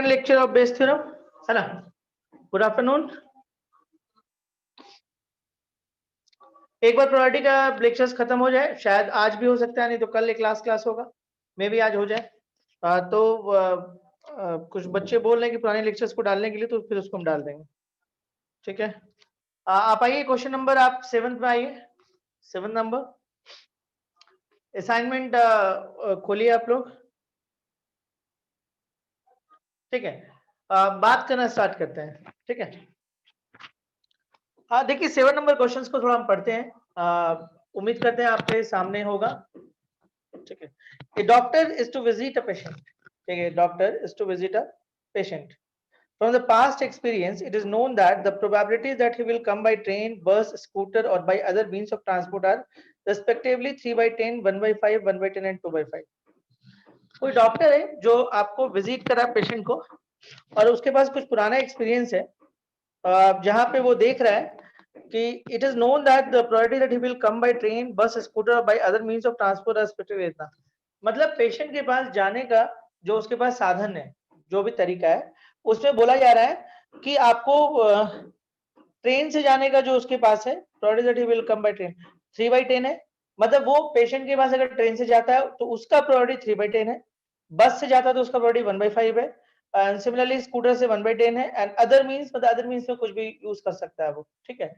Lecture of Bayes theorem है ना। Good afternoon. एक बार प्रोबेबिलिटी का लेक्चर्स खत्म हो जाए, शायद आज भी हो सकता है, नहीं तो कल एक क्लास होगा, मे भी आज हो जाए। कुछ बच्चे बोल रहे हैं कि पुराने लेक्चर्स को डालने के लिए, तो फिर उसको हम डाल देंगे। ठीक है, आप आइए क्वेश्चन नंबर, आप 7th में आइए। 7 नंबर असाइनमेंट खोलिए आप लोग। ठीक है, बात करना स्टार्ट करते हैं। ठीक है, देखिए 7 नंबर क्वेश्चंस को थोड़ा हम पढ़ते हैं। उम्मीद करते हैं आपके सामने होगा। ठीक है, a doctor is to visit a patient. ठीक है, doctor is to visit a patient. From the past experience, it is known that the probability that he will come by train, bus, scooter, or by other means of transport are respectively 3/10, 1/5, 1/10, and 2/5. कोई doctor है जो आपको visit करा patient को, और उसके पास कुछ पुराना एक्सपीरियंस है, जहां पे वो देख रहा है कि it is known that the probability that he will come by train, बस, स्कूटर और by other means of transport respectively इतना। मतलब पेशेंट के पास जाने का जो उसके पास साधन है, जो भी तरीका है, उसमें बोला जा रहा है कि आपको ट्रेन से जाने का जो उसके पास है, probability that he will come by train 3/10 है। मतलब वो पेशेंट के पास अगर ट्रेन से जाता है तो उसका प्रोबेबिलिटी 3/10 है, बस से जाता है तो उसका प्रोबेबिलिटी 1/5 है, एंड सिमिलरली स्कूटर से 1/10 है, एंड अदर मींस, मतलब अदर मींस में कुछ भी यूज कर सकता है वो। ठीक है,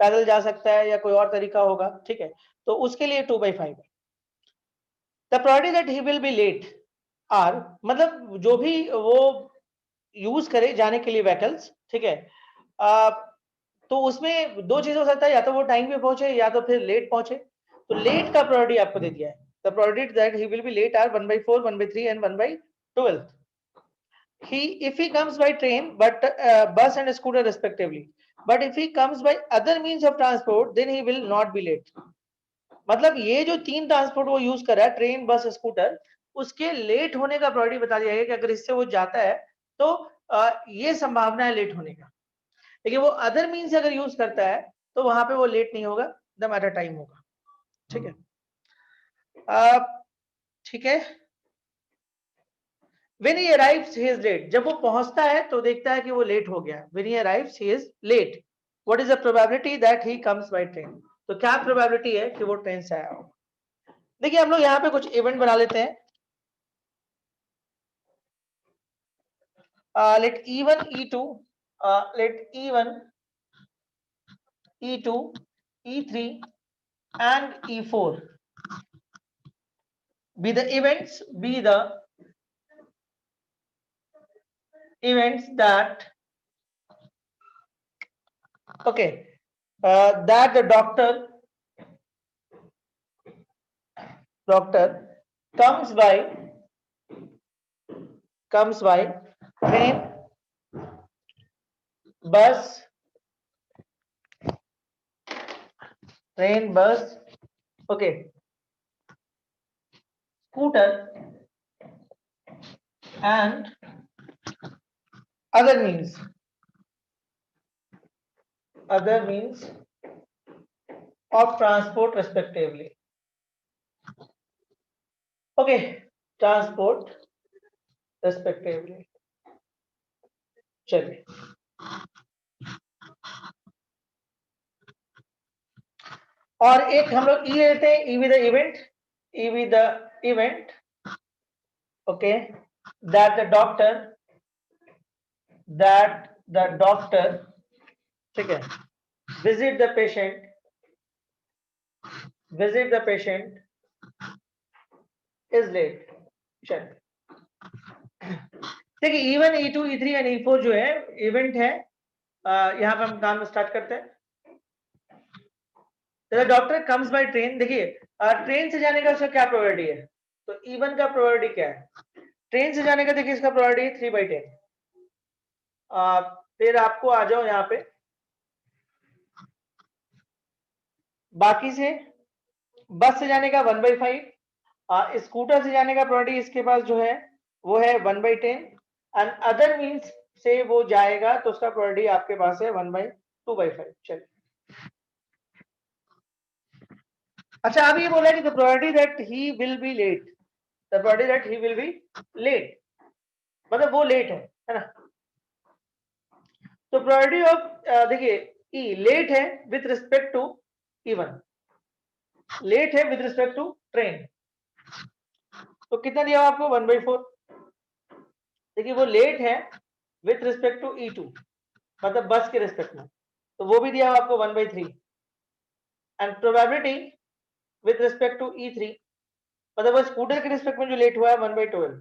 पैदल जा सकता है या कोई और तरीका होगा। ठीक है, तो उसके लिए 2/5 है। The probability that he will be late are, मतलब जो भी वो यूज करे जाने के लिए व्हीकल्स। ठीक है, तो उसमें दो चीज हो सकता है, या तो वो टाइम पे पहुंचे या तो फिर लेट पहुंचे। तो लेट का प्रोबेबिलिटी आपको दे दिया है। The probability that he will be late are 1/4, 1/3 and 1/12। He, if he comes by train, but bus and scooter respectively, but if he comes by other means of transport, then he will not be late. मतलब ये जो तीन transport वो use कर रहा है, train, बस, scooter, उसके लेट होने का प्रोबेबिलिटी बता दिया है कि अगर इससे वो जाता है तो ये संभावना है लेट होने का। लेकिन वो अदर मीन से अगर यूज करता है तो वहां पे वो लेट नहीं होगा, एकदम एट अ टाइम होगा। ठीक है, ठीक है। When he arrives, he is late. जब वो पहुंचता है तो देखता है कि वो लेट हो गया। When he arrives, he is late. What is the probability that he comes by train? तो क्या प्रोबेबिलिटी है कि वो ट्रेन से आया हो? देखिए हम लोग यहाँ पे कुछ इवेंट बना लेते हैं। Let E1, E2, let E1, E2, E3 and E4 be the events, that, okay, that the doctor comes by train, bus, okay, scooter and other means of transport respectively. Okay, transport respectively. चलिए, और एक हम लोग E लेते हैं, E with the event, okay, that the doctor, ठीक है, visit the patient is late. चलिए, देखिए E1, E2, E3 and E4 जो है इवेंट है, यहाँ पे हम काम स्टार्ट करते हैं। डॉक्टर कम्स बाय ट्रेन, देखिए ट्रेन से जाने का उसका क्या प्रोबेबिलिटी है, तो E1 का प्रोबेबिलिटी क्या है ट्रेन से जाने का, देखिए इसका प्रोबेबिलिटी है 3/10। फिर आपको आ जाओ यहाँ पे, बाकी से बस से जाने का 1/5, स्कूटर से जाने का प्रोबेबिलिटी इसके पास जो है वो है 1/10, एंड अदर मींस से वो जाएगा तो उसका प्रोबेबिलिटी आपके पास है 1/2/5। चलिए, अच्छा अब ये बोला कि the probability that he will be late, मतलब वो लेट है ना। तो प्रोबेबिलिटी ऑफ देखिए ई लेट है with respect to even, late है विथ रिस्पेक्ट टू ट्रेन, तो कितना दिया आपको 1/4। देखिए वो लेट है विथ रिस्पेक्ट टू E2 मतलब बस के रिस्पेक्ट में, तो वो भी दिया आपको 1/3 and probability with respect to E3 मतलब वो स्कूटर के रिस्पेक्ट में जो लेट हुआ है 1/12।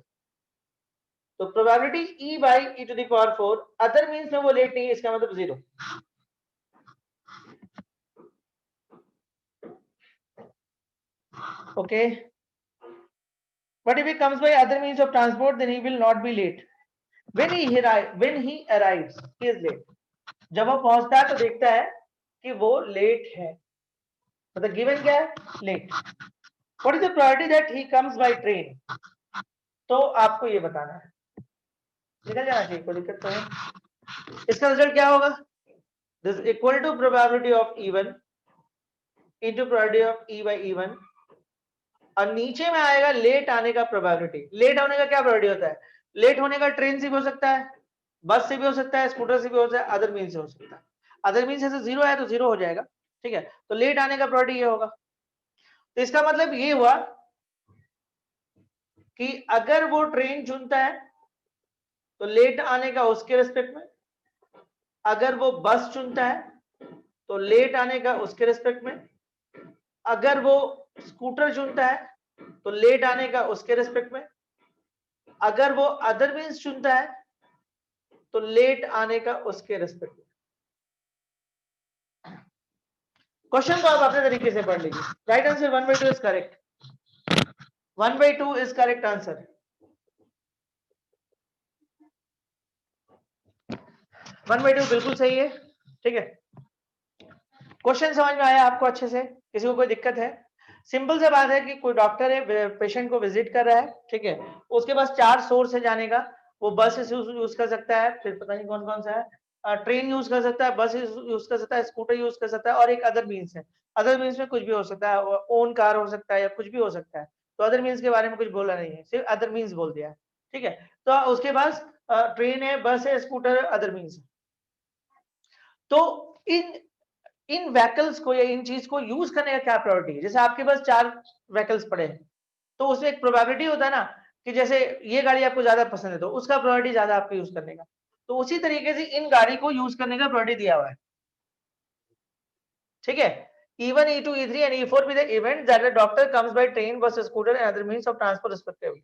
तो probability E by E to the power 4 other means में वो लेट नहीं है, इसका मतलब 0। Okay, but if he comes by other means of transport then he will not be late when he arrives he is late। जब वो पहुंचता है तो देखता है कि वो लेट है, मतलब गिवन क्या है, late. What is the probability that he comes by train, तो आपको ये बताना है, निकल जाना चाहिए, कोई दिक्कत तो है। इसका रिजल्ट क्या होगा, this equal to probability of E1 into probability of E by E1 और नीचे में आएगा लेट आने का प्रोबेबिलिटी। लेट होने का क्या प्रोबेबिलिटी होता है, लेट होने का ट्रेन से भी हो सकता है, बस से भी हो सकता है, स्कूटर से भी हो सकता है, अदर मीन से हो सकता है। अदर मीन से 0 है तो 0 हो जाएगा, ठीक है। तो लेट आने का प्रोबेबिलिटी ये होगा। तो इसका मतलब ये हुआ कि अगर वो ट्रेन चुनता है तो लेट आने का उसके रिस्पेक्ट में, अगर वो बस चुनता है तो लेट आने का उसके रिस्पेक्ट में, अगर वो स्कूटर चुनता है तो लेट आने का उसके रिस्पेक्ट में, अगर वो अदर मीन्स चुनता है तो लेट आने का उसके रिस्पेक्ट में। क्वेश्चन तो आप अपने तरीके से पढ़ लीजिए। Right answer 1/2 is correct, 1/2 is correct answer. 1/2 बिल्कुल सही है, ठीक है। क्वेश्चन समझ में आया आपको अच्छे से, किसी को कोई दिक्कत है? सिंपल से बात है कि कोई डॉक्टर है, पेशेंट को विजिट कर रहा है, ठीक है, उसके पास 4 सोर्स है जाने का। वो बस यूज कर सकता है, फिर पता नहीं कौन कौन सा है, ट्रेन यूज कर सकता है, बस यूज कर सकता है, स्कूटर यूज कर सकता है और एक अदर मीन्स है। अदर मीन्स में कुछ भी हो सकता है, ओन कार हो सकता है या कुछ भी हो सकता है। तो अदर मीन्स के बारे में कुछ बोला नहीं है, सिर्फ अदर मीन्स बोल दिया है, ठीक है। तो उसके पास ट्रेन है, बस है, स्कूटर, अदर मीन्स है। तो इन इन व्हीकल्स को या इन चीज को यूज करने का क्या प्रायोरिटी है। जैसे आपके पास 4 व्हीकल्स पड़े हैं तो उसमें एक प्रोबेबिलिटी होता है ना कि जैसे ये गाड़ी आपको ज्यादा पसंद है तो उसका प्रायोरिटी ज्यादा आपको यूज करने का। तो उसी तरीके से इन गाड़ी को यूज करने का प्रायोरिटी दिया हुआ है, ठीक है। E1 E2 E3 and E4 be the event that the doctor comes by train bus scooter and other means of transport respectively,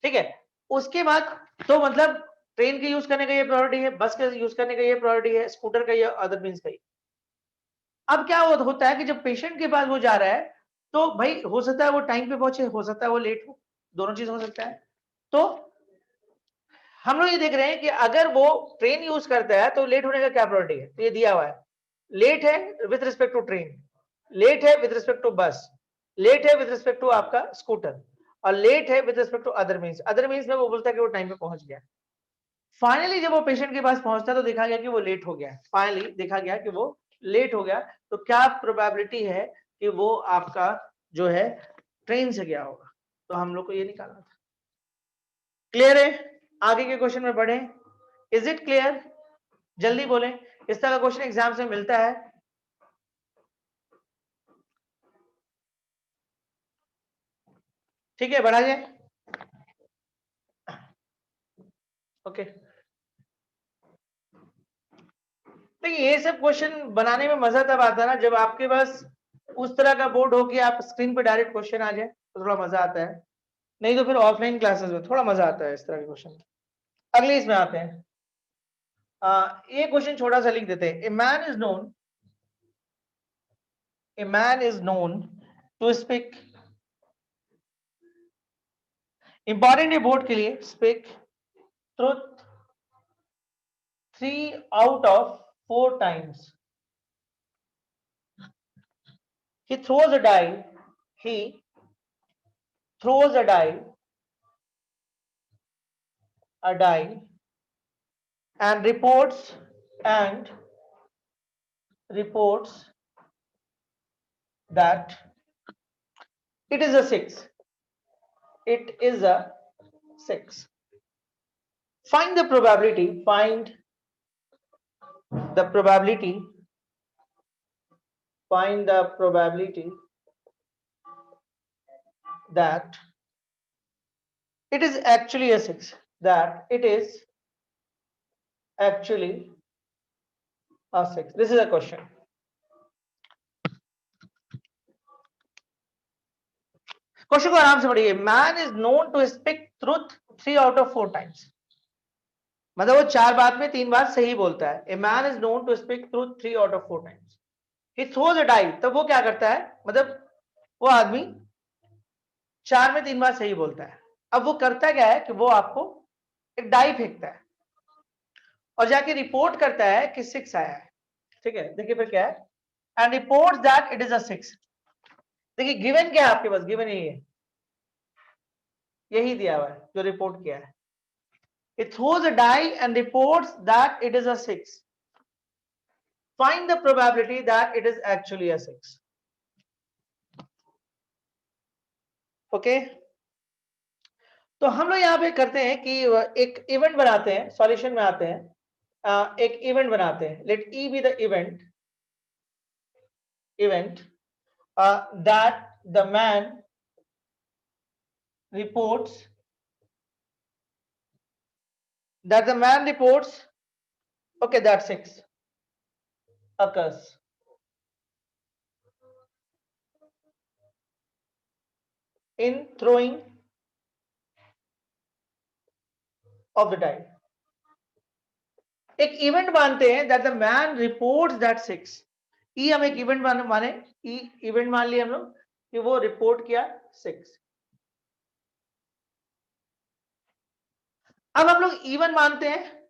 ठीक है। उसके बाद तो मतलब ट्रेन के यूज करने का ये प्रायोरिटी है, बस के यूज करने का ये प्रायोरिटी है, स्कूटर का या अदर मीन्स का। अब क्या होता है कि जब पेशेंट के पास वो जा रहा है तो भाई हो सकता है वो टाइम पे पहुंचे, हो सकता है वो लेट हो, दोनों चीज हो सकता है। तो हम लोग ये देख रहे हैं कि अगर वो ट्रेन यूज करता है तो लेट होने का क्या प्रायोरिटी है, तो ये दिया हुआ है। लेट है with respect to train, late है with respect to bus, late है विद रिस्पेक्ट टू आपका स्कूटर और लेट है with respect to other means. Other means में वो बोलता है कि वो टाइम पे पहुंच गया। फाइनली जब वो पेशेंट के पास पहुंचता है तो देखा गया कि वो लेट हो गया। फाइनली देखा गया कि वो लेट हो गया, तो क्या प्रोबेबिलिटी है कि वो आपका जो है ट्रेन से गया होगा। तो हम लोग को ये निकालना था। क्लियर है? आगे के क्वेश्चन में बढ़े। Is it clear? जल्दी बोलें, इस तरह का क्वेश्चन एग्जाम से मिलता है। ठीक है, बढ़ा जाए। ओके, देखिए ये सब क्वेश्चन बनाने में मजा तब आता है ना जब आपके पास उस तरह का बोर्ड हो कि आप स्क्रीन पे डायरेक्ट क्वेश्चन आ जाए, तो थोड़ा मजा आता है। नहीं तो फिर ऑफलाइन क्लासेस में थोड़ा मजा आता है इस तरह के क्वेश्चन। अगले इसमें आते हैं। ये क्वेश्चन छोटा सा लिख देते हैं। A man is known to speak, important है बोर्ड के लिए, speak truth 3 out of 4 times. He throws a die. He throws a die, and reports that it is a 6. It is a 6. find the probability that it is actually a 6, that it is actually a 6. This is a question. Question को आराम से पढ़िए. Man is known to speak truth 3 out of 4 times. मतलब वो 4 बात में 3 बात सही बोलता है. A man is known to speak truth 3 out of 4 times. He throws a die. तब वो क्या करता है, मतलब वो आदमी 4 में 3 बार सही बोलता है. अब वो करता क्या है कि वो आपको एक डाई फेंकता है और जाके रिपोर्ट करता है कि 6 आया है. ठीक है, देखिए फिर क्या है, and reports that it is a 6. देखिए गिवन क्या है आपके पास, गिवन यही है, यही दिया हुआ है जो रिपोर्ट किया है. It throws a die and reports that it is a 6. Find the probability that it is actually a 6. Okay? तो हम लोग यहाँ पे करते हैं कि एक इवेंट बनाते हैं, सॉल्यूशन में आते हैं. एक इवेंट बनाते हैं. Let E be the event that the man reports okay, that 6 occurs. In throwing of the die. एक इवेंट मानते हैं that the man reports that 6. ई हम एक इवेंट माने ई इवेंट मान लिया हम लोग कि वो रिपोर्ट किया 6. अब हम लोग इवन मानते हैं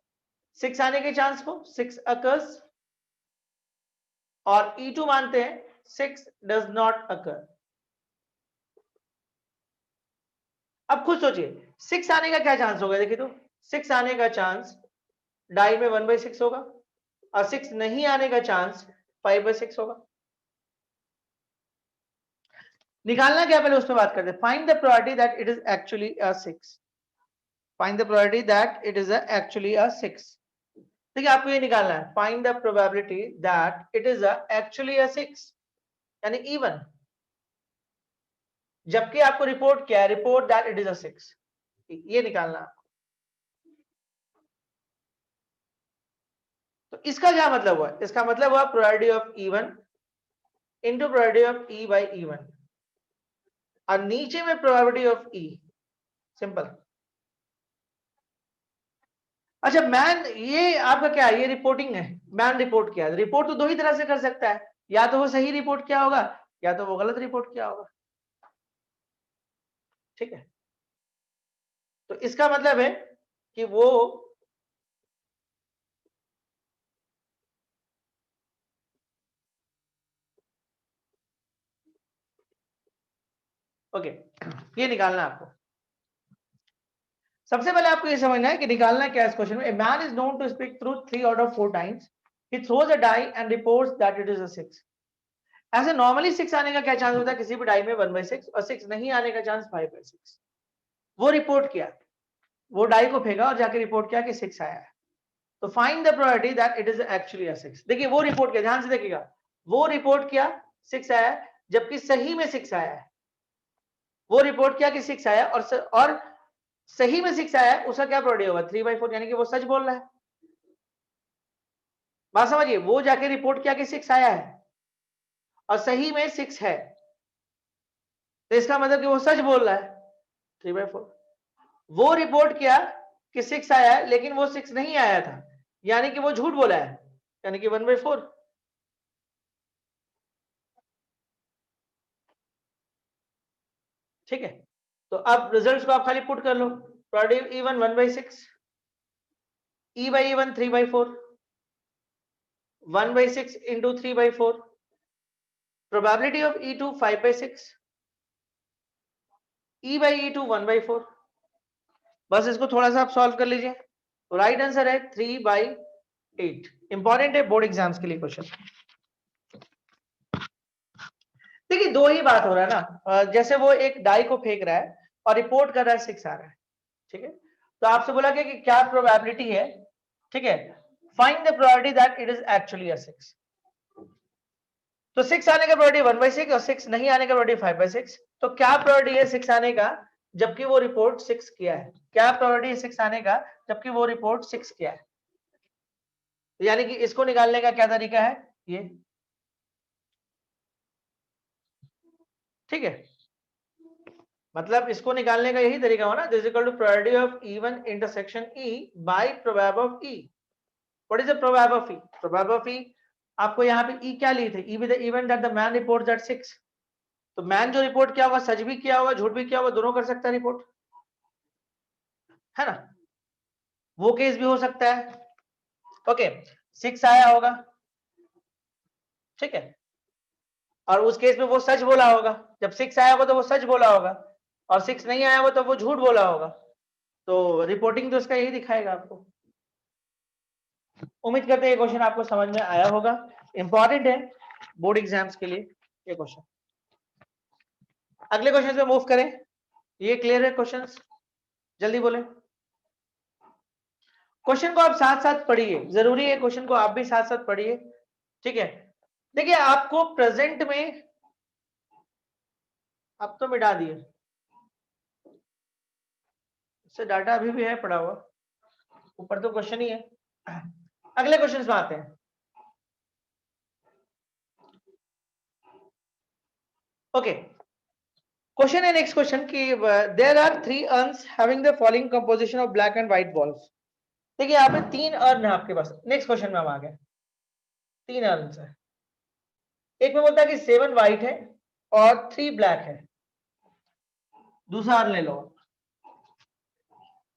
6 आने के चांस को, 6 occurs, और E2 मानते हैं 6 does not occur. अब खुद सोचिए 6 आने का क्या चांस होगा. देखिए तो 6 आने का चांस डाई में 1/6 होगा और 6 नहीं आने का चांस 5/6 होगा. निकालना क्या, पहले उस पर बात करते हैं. Find the probability that it is actually a 6. Find the probability that it is actually a 6. देखिए आपको ये निकालना है, find the probability that it is actually a 6, यानी इवन, जबकि आपको रिपोर्ट क्या है, report that it is a 6. ये निकालना है. तो इसका क्या मतलब हुआ, इसका मतलब हुआ probability of even into probability of E bye even, और नीचे में प्रोबेबिलिटी ऑफ ई. सिंपल. अच्छा मैन, ये आपका क्या है, ये रिपोर्टिंग है. मैन रिपोर्ट किया, रिपोर्ट तो दो ही तरह से कर सकता है, या तो वो सही रिपोर्ट किया होगा या तो वो गलत रिपोर्ट किया होगा. ठीक है, तो इसका मतलब है कि वो ओके, ये निकालना है आपको. सबसे पहले आपको ये समझना है कि निकालना क्या है इस क्वेश्चन में. A man is known to speak truth 3 out of 4 times. He throws a die and reports that it is a 6. ऐसे नॉर्मली 6 आने का क्या चांस होता है किसी भी डाई में 1/6, और 6 नहीं आने का चांस 5/6. वो रिपोर्ट किया, वो डाई को फेंका और जाके रिपोर्ट किया कि 6 आया है. तो find the probability that it is actually a 6. देखिए वो रिपोर्ट किया, ध्यान से देखिएगा, वो रिपोर्ट किया 6 आया है, जबकि सही में 6 आया है. वो रिपोर्ट किया कि 6 आया और सही में 6 आया है, उसका क्या प्रोबेबिलिटी होगा, 3/4, यानी कि वो सच बोल रहा है. बात समझिए, वो जाके रिपोर्ट किया कि 6 आया है और सही में 6 है, तो इसका मतलब कि वो सच बोल रहा है. 3/4. वो रिपोर्ट किया कि 6 आया है लेकिन वो 6 नहीं आया था, यानी कि वो झूठ बोला है, यानी कि 1/4. ठीक है, तो अब रिजल्ट्स को आप खाली पुट कर लो. Probability E1 1/6, E by E1 3/4, 1/6 into 3/4, probability of E2 5/6, E by E2 1/4. बस इसको थोड़ा सा आप सॉल्व कर लीजिए. राइट आंसर है 3/8. इंपॉर्टेंट है बोर्ड एग्जाम्स के लिए क्वेश्चन. देखिए दो ही बात हो रहा है ना, जैसे वो एक डाई को फेंक रहा है और रिपोर्ट कर रहा है 6 आ रहा है. ठीक है, तो आपसे बोला गया कि क्या प्रोबेबिलिटी है, ठीक है, find the probability that it is actually a 6। तो 6 आने का प्रोबेबिलिटी 1/6 और 6 नहीं आने का प्रोबेबिलिटी 5/6। तो क्या प्रोबेबिलिटी है 6 आने का जबकि वो रिपोर्ट 6 किया है? क्या प्रोबेबिलिटी है 6 आने का जबकि वो रिपोर्ट 6 किया है? यानी कि इसको निकालने का क्या तरीका है, ये, ठीक है, मतलब इसको निकालने का यही तरीका हो ना, this is equal to probability of E1 intersection E by prob of E। What is the prob of E? Prob of E, आपको यहाँ पे E क्या लिए थे? E with the event that the man reports that 6। तो man जो report किया होगा, सच भी किया होगा, झूठ भी किया होगा, दोनों कर सकता है रिपोर्ट, है ना, वो केस भी हो सकता है। ओके, 6 आया होगा, ठीक है, और उस केस में वो सच बोला होगा। जब 6 आया होगा तो वो सच बोला होगा, और 6 नहीं आया होगा तो वो झूठ बोला होगा। तो रिपोर्टिंग तो इसका यही दिखाएगा आपको। उम्मीद करते हैं ये क्वेश्चन आपको समझ में आया होगा, इंपॉर्टेंट है बोर्ड एग्जाम्स के लिए ये क्वेश्चन। अगले क्वेश्चन पे मूव करें। ये क्लियर है क्वेश्चंस? जल्दी बोले। क्वेश्चन को आप साथ साथ पढ़िए, जरूरी है क्वेश्चन को आप भी साथ साथ पढ़िए, ठीक है। देखिए आपको प्रेजेंट में, अब तो मिटा दिए, इससे डाटा अभी भी है पड़ा हुआ, ऊपर तो क्वेश्चन ही है। अगले क्वेश्चन में आते हैं। ओके, क्वेश्चन है नेक्स्ट क्वेश्चन कि there are 3 urns having the following composition of black and white balls. देखिए यहाँ पे 3 अर्न है आपके पास। नेक्स्ट क्वेश्चन में हम आ गए, 3 अर्न्स है। एक में बोलता है कि 7 व्हाइट है और 3 ब्लैक है। दूसरा अर्न ले लो।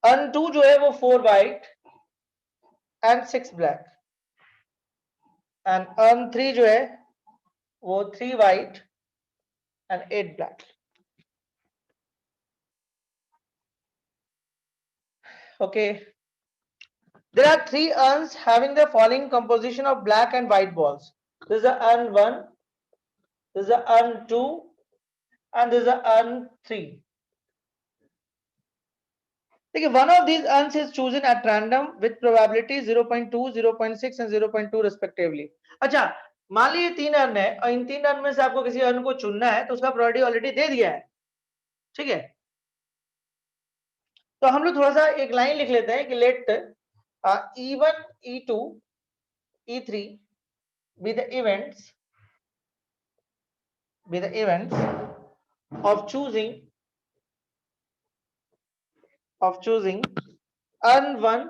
अर्न 2 जो है वो 4 white and 6 black, and earn 3 जो है वो 3 white and 8 black. Okay, there are 3 urns having the following composition of black and white balls. This is the urn 1, this is the urn 2 and this is the urn 3. देखिए one of these urns is chosen at random with probability 0.2, 0.6 and 0.2 respectively. अच्छा, मान लीजिए 3 earn है और इन 3 earn में से आपको किसी अर्न को चुनना है, तो उसका प्रोबेबिलिटी ऑलरेडी दे दिया है, ठीक है। तो हम लोग थोड़ा सा एक लाइन लिख लेते हैं कि late E1, E2, E3 be the events of choosing urn 1,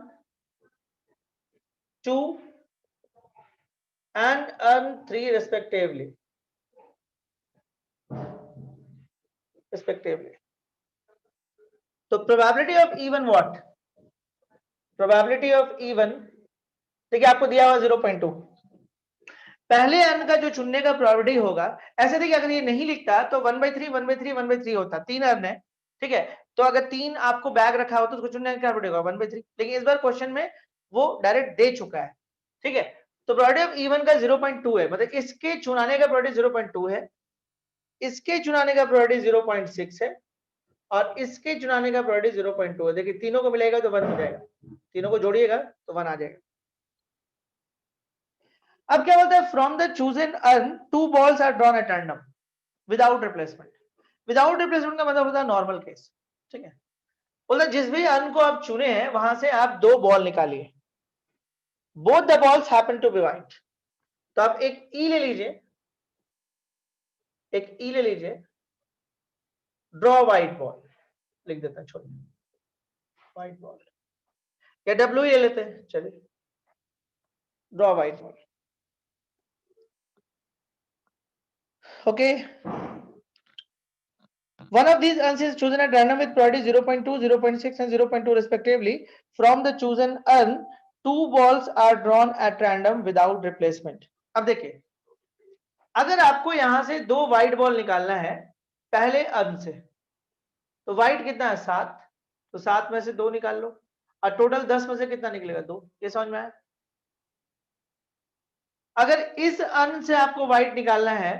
2 and urn 3 respectively. तो probability of E1 what? Probability of E1 देखिए आपको दिया हुआ 0.2। पहले अर्न का जो चुनने का प्रोबेबिलिटी होगा, ऐसे देखिए अगर ये नहीं लिखता तो 1/3 1/3 1/3 होता। 3 अर्न है, ठीक है, तो अगर 3 आपको बैग रखा हो तो उसको चुनने का प्रोबेबिलिटी होगा 1/3। लेकिन इस बार क्वेश्चन में वो डायरेक्ट दे चुका है, ठीक है। तो प्रोबेबिलिटी ऑफ E1 का 0.2 है, मतलब इसके चुनाने का प्रोबेबिलिटी 0.2 है, इसके चुनाने का प्रोबेबिलिटी 0.6 है और इसके चुनाने का प्रोबेबिलिटी 0.2 है। देखिए तीनों को मिलेगा तो 1 हो जाएगा, तीनों को जोड़िएगा तो 1 आ जाएगा। अब क्या बोलता है, from the chosen urn 2 balls are drawn at random without replacement. Without replacement का मतलब होता है नॉर्मल केस, ठीक है। बोलता जिस भी अर्न को आप चुने हैं वहां से आप 2 बॉल निकालिए, both the balls happen to be white. तो आप एक ई ले लीजिए, ड्रॉ व्हाइट बॉल लिख देता है, छोड़िए व्हाइट बॉल, या डब्ल्यू ले लेते हैं, चलिए draw white ball. Okay, one of these urns is chosen at random with priority 0.2, 0.6 and 0.2 respectively. From the chosen urn 2 balls are drawn at random without replacement. अब देखिए अगर आपको यहां से 2 व्हाइट बॉल निकालना है पहले अर्न से, तो व्हाइट कितना है 7, तो 7 में से 2 निकाल लो और टोटल 10 में से कितना निकलेगा 2। ये समझ में आया? अगर इस अर्न से आपको व्हाइट निकालना है,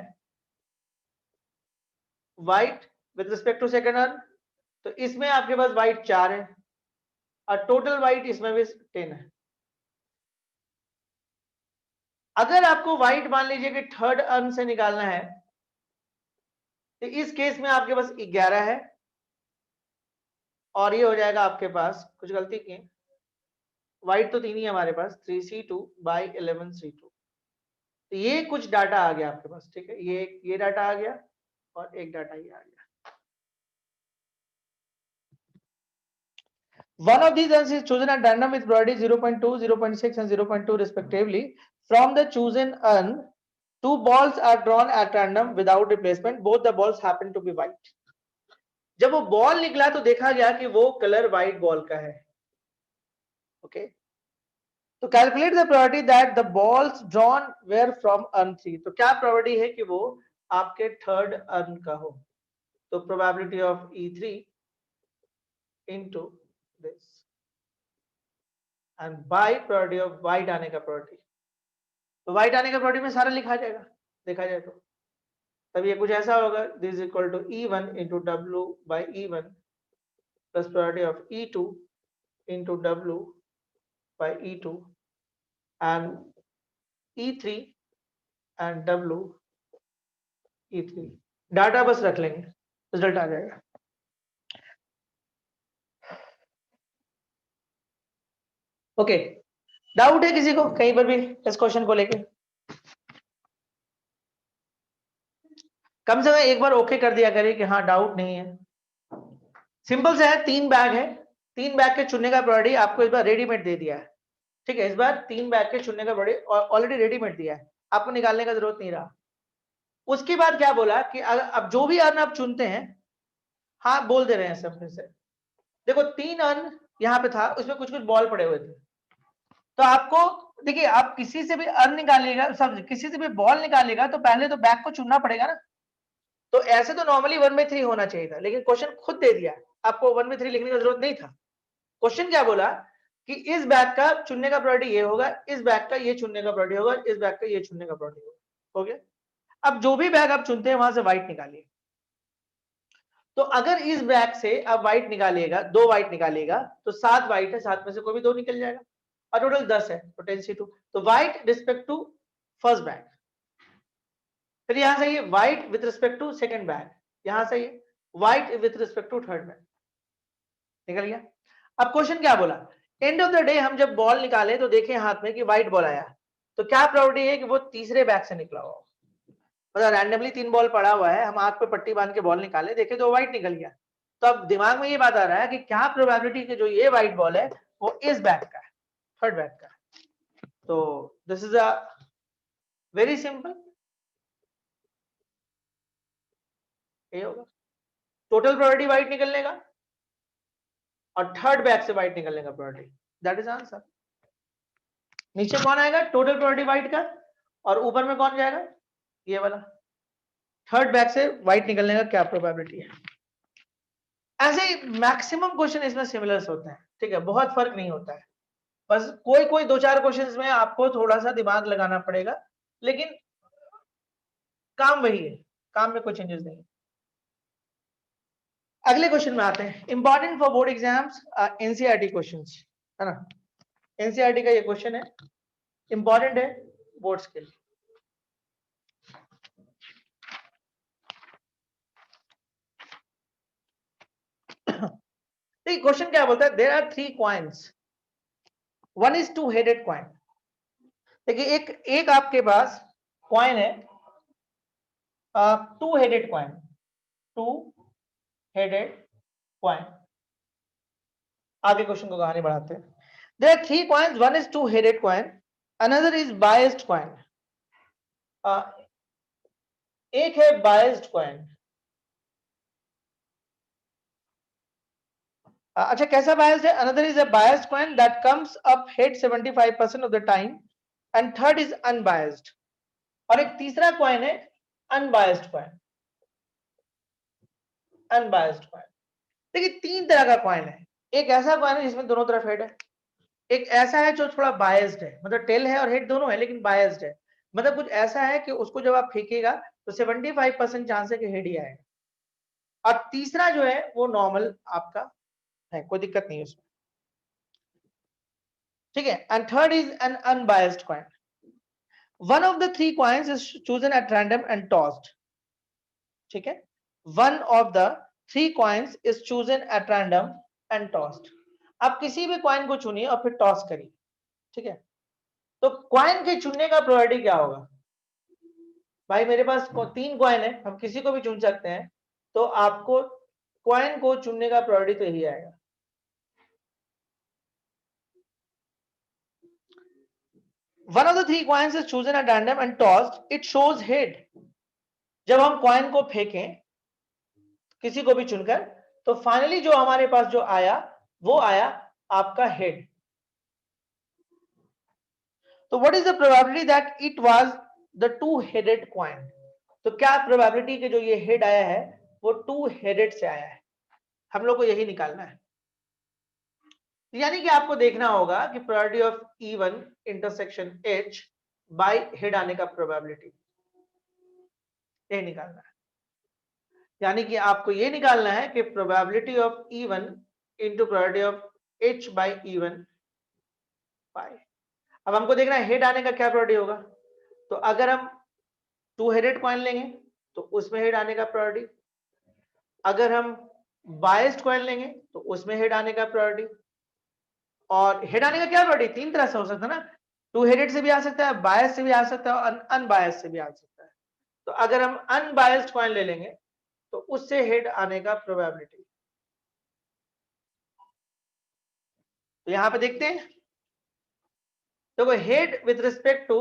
white with respect to second urn, तो इसमें आपके पास व्हाइट 4 है, और टोटल वाइट इसमें भी 10 है। अगर आपको वाइट मान लीजिए कि थर्ड अर्न से निकालना है तो इस केस में आपके पास 11 है और ये हो जाएगा आपके पास, कुछ गलती की वाइट तो 3 ही है हमारे पास, 3c2 बाई 11c2। तो ये कुछ डाटा आ गया आपके पास, ठीक है, ये डाटा आ गया और एक डाटा ये आ गया। One of these urns is chosen at random with priority 0.2, 0.6 and 0.2 respectively. From the chosen urn, 2 balls are drawn at random without replacement. Both the balls happen to be white. जब वो ball निकला तो देखा गया कि वो colour white ball का है। ओके, तो calculate the probability that the balls drawn were from urn 3। तो क्या प्रोबेबिलिटी है कि वो आपके थर्ड अर्न का हो? तो probability of E3 into this and bye probability of white आने का प्रोबेबिलिटी। तो व्हाइट आने का प्रोबेबिलिटी में सारा लिखा जाएगा, देखा जाए तो तब ये कुछ ऐसा होगा, this is equal to E1 into W by E1 plus probability of E2 into W by E2 and E3 and W E3। Data बस रख लेंगे, रिजल्ट आ जाएगा। ओके, डाउट है किसी को कहीं पर भी इस क्वेश्चन को लेके? कम से कम एक बार ओके कर दिया करिए कि हाँ डाउट नहीं है। सिंपल से है, 3 बैग है, 3 बैग के चुनने का प्रोबेबिलिटी आपको इस बार रेडीमेड दे दिया है, ठीक है, इस बार 3 बैग के चुनने का प्रोबेबिलिटी ऑलरेडी रेडीमेड दिया है, आपको निकालने का जरूरत नहीं रहा। उसके बाद क्या बोला कि अब जो भी अर्न आप चुनते हैं, हाँ बोल दे रहे हैं सब से, देखो 3 अर्न यहाँ पे था, उसमें कुछ कुछ बॉल पड़े हुए थे, तो आपको देखिए आप किसी से भी अर्न निकालिएगा, सब किसी से भी बॉल निकालिएगा तो पहले तो बैग को चुनना पड़ेगा ना। तो ऐसे तो नॉर्मली 1/3 होना चाहिए था, लेकिन क्वेश्चन खुद दे दिया, आपको 1/3 लिखने की जरूरत नहीं था। क्वेश्चन क्या बोला कि इस बैग का चुनने का प्रोबेबिलिटी ये होगा, इस बैग का ये चुनने का प्रोबेबिलिटी होगा, इस बैग का ये चुनने का प्रोबेबिलिटी होगा। हो गया। अब जो भी बैग आप चुनते हैं वहां से व्हाइट निकालिए। तो अगर इस बैग से आप व्हाइट निकालिएगा, 2 व्हाइट निकालिएगा तो 7 व्हाइट है, 7 में से कोई भी 2 निकल जाएगा और टोटल 10 है, तो 10c2। तो white respect to first bag, फिर यहां से ये white with respect to second bag, यहां से ये white with respect to third bag, निकल गया। अब क्वेश्चन क्या बोला, एंड ऑफ द डे हम जब बॉल निकाले तो देखे हाथ में कि व्हाइट बॉल आया, तो क्या प्रोबेबिलिटी है कि वो तीसरे बैग से निकला हुआ, मतलब रैंडमली 3 बॉल पड़ा हुआ है, हम आंख पे पट्टी बांध के बॉल निकाले, देखे तो व्हाइट निकल गया। तो अब दिमाग में ये बात आ रहा है कि क्या प्रोबेबिलिटी कि जो ये व्हाइट बॉल है वो इस बैग का है, थर्ड बैग का है। तो this is a very simple, ये होगा टोटल प्रोबेबिलिटी व्हाइट निकलने का और थर्ड बैग से व्हाइट निकलने का प्रोबेबिलिटी, दैट इज आंसर। नीचे कौन आएगा, टोटल प्रोबेबिलिटी व्हाइट का, और ऊपर में कौन जाएगा, ये वाला थर्ड बैग से व्हाइट निकलने का क्या प्रोबेबिलिटी है। ऐसे मैक्सिमम क्वेश्चन इसमें सिमिलर्स होते हैं, ठीक है, बहुत फर्क नहीं होता है, बस कोई कोई 2-4 क्वेश्चंस में आपको थोड़ा सा दिमाग लगाना पड़ेगा, लेकिन काम वही है, काम में कोई चेंजेस नहीं। अगले क्वेश्चन में आते हैं, important for board exams, NCERT questions है ना, एनसीईआरटी का ये क्वेश्चन है, इंपॉर्टेंट है बोर्ड्स के लिए। देखिए क्वेश्चन क्या बोलता है, there are 3 coins, one is 2 headed coin. देखिए एक आपके पास कॉइन है, 2 हेडेड कॉइन, 2 हेडेड कॉइन। आगे क्वेश्चन को कहानी बढ़ाते हैं। There are 3 coins, one is 2 headed coin, another is biased coin. एक है बायस्ड कॉइन। अच्छा कैसा बायस्ड है, another is a biased coin that comes up head 75% of the time and third is unbiased. और एक तीसरा कॉइन है unbiased coin, unbiased coin. देखिए 3 तरह का कॉइन है, एक ऐसा कॉइन है जिसमें दोनों तरफ हेड है, एक ऐसा है जो थोड़ा बायस्ड है, मतलब टेल है और हेड दोनों है लेकिन बायस्ड है, मतलब कुछ ऐसा है कि उसको जब आप फेंकेगा तो 75% चांस है कि हेड ही आएगा, और तीसरा जो है वो नॉर्मल आपका है, कोई दिक्कत नहीं है उसमें। ठीक है, and third is an unbiased coin. One of the three coins is chosen at random and tossed. ठीक है, one of the three coins is chosen at random and tossed. आप किसी भी कॉइन को चुनिए और फिर टॉस करिए. ठीक है, तो कॉइन के चुनने का प्रोबेबिलिटी क्या होगा? भाई मेरे पास तीन कॉइन है, हम किसी को भी चुन सकते हैं, तो आपको कॉइन को चुनने का प्रोबेबिलिटी तो यही आएगा. One of the three coins is chosen at random and tossed. It shows head. जब हम कॉइन को फेंकें किसी को भी चुनकर, तो फाइनली जो हमारे पास जो आया वो आया आपका हेड. तो what is the probability that it was the two headed coin? तो क्या प्रोबेबिलिटी के जो ये हेड आया है वो टू हेडेड से आया है? हम लोग को यही निकालना है. यानी कि आपको देखना होगा कि probability of even intersection H bye head आने का प्रोबेबिलिटी ये निकालना है. यानी कि आपको ये निकालना है कि probability of even into probability of H by even by. अब हमको देखना है हेड आने का क्या प्रोबेबिलिटी होगा. तो अगर हम टू हेडेड कॉइन लेंगे तो उसमें हेड आने का प्रोबेबिलिटी. अगर हम बायस्ड कॉइन लेंगे तो उसमें हेड आने का प्रोबेबिलिटी. और हेड आने का क्या प्रोबेबिलिटी? तीन तरह से हो सकता है ना. टू हेडेड से भी आ सकता है, बायस से भी आ सकता है और अनबायस्ड से भी आ सकता है. तो अगर हम अनबायस्ड कॉइन ले लेंगे तो उससे हेड आने का प्रोबेबिलिटी. तो यहां पे देखते हैं, देखो head with respect to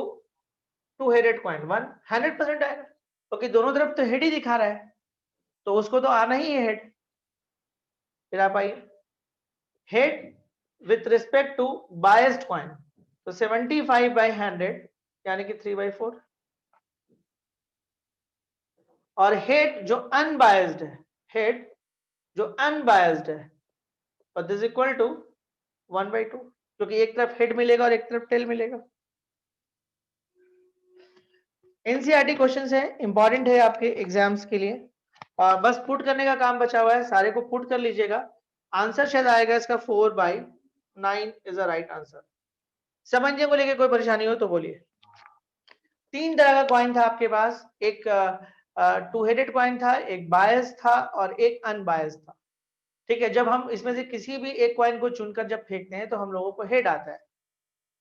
two headed coin 100% आएगा, क्योंकि दोनों तरफ तो हेड ही दिखा रहा है, तो उसको तो आना ही है हेड. फिर आप आइए head with respect to biased coin, तो 75/100 यानी कि 3/4. और हेड जो अनबायस्ड है, हेड जो अनबायस्ड है, और दिस इक्वल टू 1/2, क्योंकि एक तरफ हेड मिलेगा और एक तरफ टेल मिलेगा. एनसीईआरटी क्वेश्चन है, इंपॉर्टेंट है आपके एग्जाम्स के लिए. बस पुट करने का काम बचा हुआ है, सारे को पुट कर लीजिएगा. आंसर शायद आएगा इसका 4/9 इज अ राइट आंसर. समझने को लेके कोई परेशानी हो तो बोलिए. तीन तरह का कॉइन था आपके पास, एक टू हेडेड कॉइन था, एक बायस था और एक अनबायस था. ठीक है, जब हम इसमें से किसी भी एक कॉइन को चुनकर जब फेंकते हैं तो हम लोगों को हेड आता है.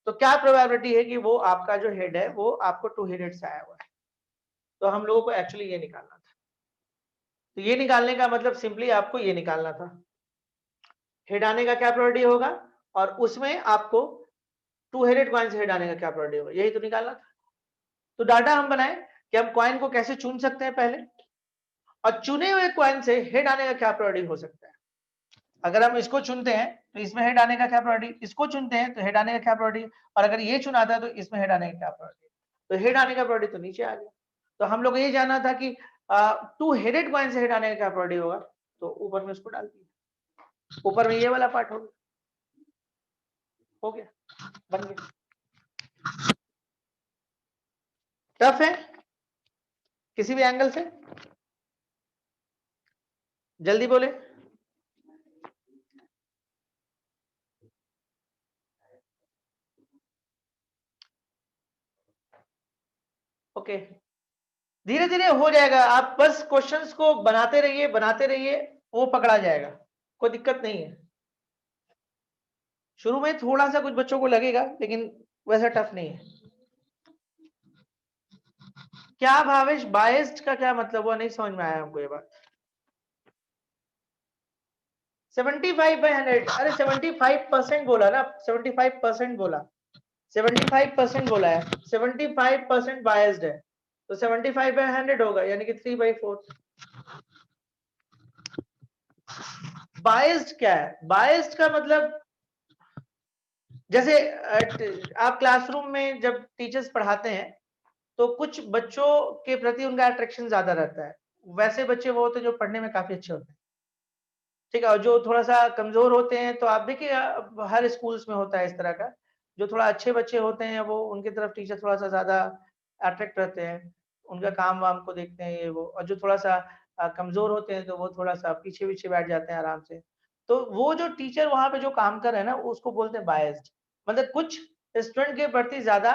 तो क्या प्रोबेबिलिटी है कि वो आपका जो हेड है वो आपको टू हेडेड से आया हुआ है? तो हम लोगों को एक्चुअली ये निकालना था. तो ये निकालने का मतलब सिंपली आपको ये निकालना था, हेड आने का क्या प्रोबेबिलिटी होगा और उसमें आपको टू हेडेड कॉइन से हेड आने का क्या प्रोबेबिलिटी होगा, यही तो निकालना था. तो डाटा हम बनाए कि हम कॉइन को कैसे चुन सकते हैं पहले, और चुने हुए कॉइन से हेड आने का क्या प्रोबेबिलिटी हो सकता है. अगर हम इसको चुनते हैं तो इसमें हेड आने का क्या प्रोबेबिलिटी, इसको चुनते हैं तो हेड आने का क्या प्रोबेबिलिटी, और अगर ये चुनाता है तो इसमें हेड आने का क्या प्रोबेबिलिटी. तो हेड आने का प्रोबेबिलिटी तो नीचे आ गया. तो हम लोग ये जानना था कि टू हेडेड कॉइन से हेड आने का क्या प्रोबेबिलिटी होगा, तो ऊपर में उसको डाल दिया. ऊपर में ये वाला पार्ट हो गया, बन गया. टफ है किसी भी एंगल से? जल्दी बोले. ओके, धीरे धीरे हो जाएगा. आप बस क्वेश्चंस को बनाते रहिए, वो पकड़ा जाएगा, कोई दिक्कत नहीं है. शुरू में थोड़ा सा कुछ बच्चों को लगेगा, लेकिन वैसा टफ नहीं है. क्या भावेश, बायस्ड का क्या मतलब हुआ, नहीं समझ में आया हमको ये बात. 75/100, अरे 75% बोला ना, 75% बोला, 75% बोला है, 75% बायस्ड है, तो 75/100 होगा यानी कि 3/4. बायस्ड क्या है? बायस्ड का मतलब जैसे आप क्लासरूम में जब टीचर्स पढ़ाते हैं तो कुछ बच्चों के प्रति उनका अट्रैक्शन ज्यादा रहता है. वैसे बच्चे वो होते हैं जो पढ़ने में काफी अच्छे होते हैं. ठीक है, और जो थोड़ा सा कमजोर होते हैं, तो आप देखिए हर स्कूल्स में होता है इस तरह का. जो थोड़ा अच्छे बच्चे होते हैं वो उनकी तरफ टीचर थोड़ा सा ज्यादा अट्रैक्ट रहते हैं, उनका काम वाम को देखते हैं ये वो. और जो थोड़ा सा कमजोर होते हैं तो वो थोड़ा सा पीछे पीछे बैठ जाते हैं आराम से. तो वो जो टीचर वहां पे जो काम कर रहे हैं ना, उसको बोलते हैं बायस्ड. मतलब कुछ स्टूडेंट के प्रति ज्यादा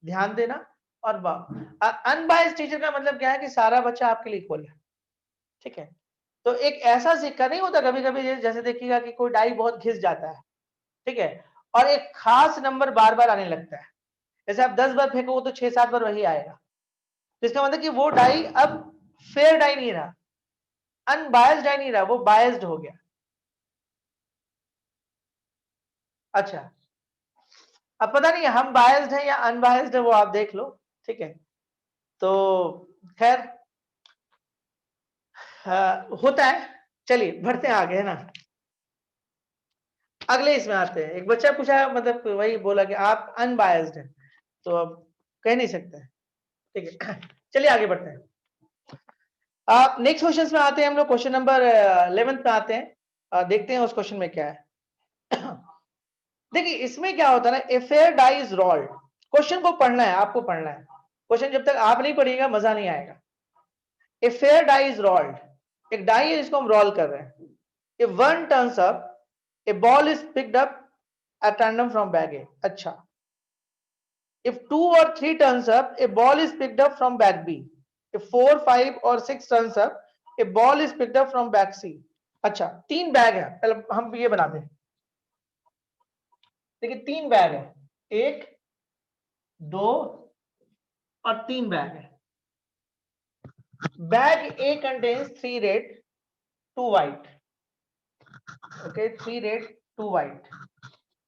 ध्यान देना, और अनबायस्ड टीचर का मतलब क्या है कि सारा बच्चा आपके लिए इक्वल है, ठीक है। तो एक ऐसा सिक्का नहीं होता, कभी कभी जैसे देखिएगा कि कोई डाई बहुत घिस जाता है, ठीक है, और एक खास नंबर बार बार आने लगता है, जैसे आप 10 बार फेंको तो 6-7 बार वही आएगा, तो इसका मतलब कि वो डाई अब फेयर डाई नहीं रहा, अनबायस्ड डाई नहीं रहा, वो बायस्ड हो गया। अच्छा, अब पता नहीं हम बायस्ड है या अनबायस्ड है, वो आप देख लो, ठीक है। तो खैर होता है। चलिए बढ़ते हैं आगे, है ना। अगले इसमें आते हैं, एक बच्चा पूछा, मतलब वही बोला कि आप अनबायस्ड हैं, तो अब कह नहीं सकते, ठीक है। चलिए आगे बढ़ते हैं। आप नेक्स्ट क्वेश्चन में आते हैं हम लोग, क्वेश्चन नंबर 11 पे आते हैं, देखते हैं उस क्वेश्चन में क्या है। देखिए इसमें क्या होता है ना, a fair die is rolled, question को पढ़ना है, आपको पढ़ना है क्वेश्चन, जब तक आप नहीं पढ़िएगा मजा नहीं आएगा। A fair die is rolled, एक डाई है जिसको हम रोल कर रहे हैं। If one turns up, a ball is picked up at random from bag A. अच्छा, if 2 or 3 turns up, a ball is picked up from bag B. If 4, 5 or 6 turns up, a ball is picked up from bag C. अच्छा, 3 bag है, पहले हम ये बनाते हैं। देखिए 3 bag है, 1, 2 और 3 बैग है। Bag A contains 3 red, 2 white. Okay, 3 red, 2 white.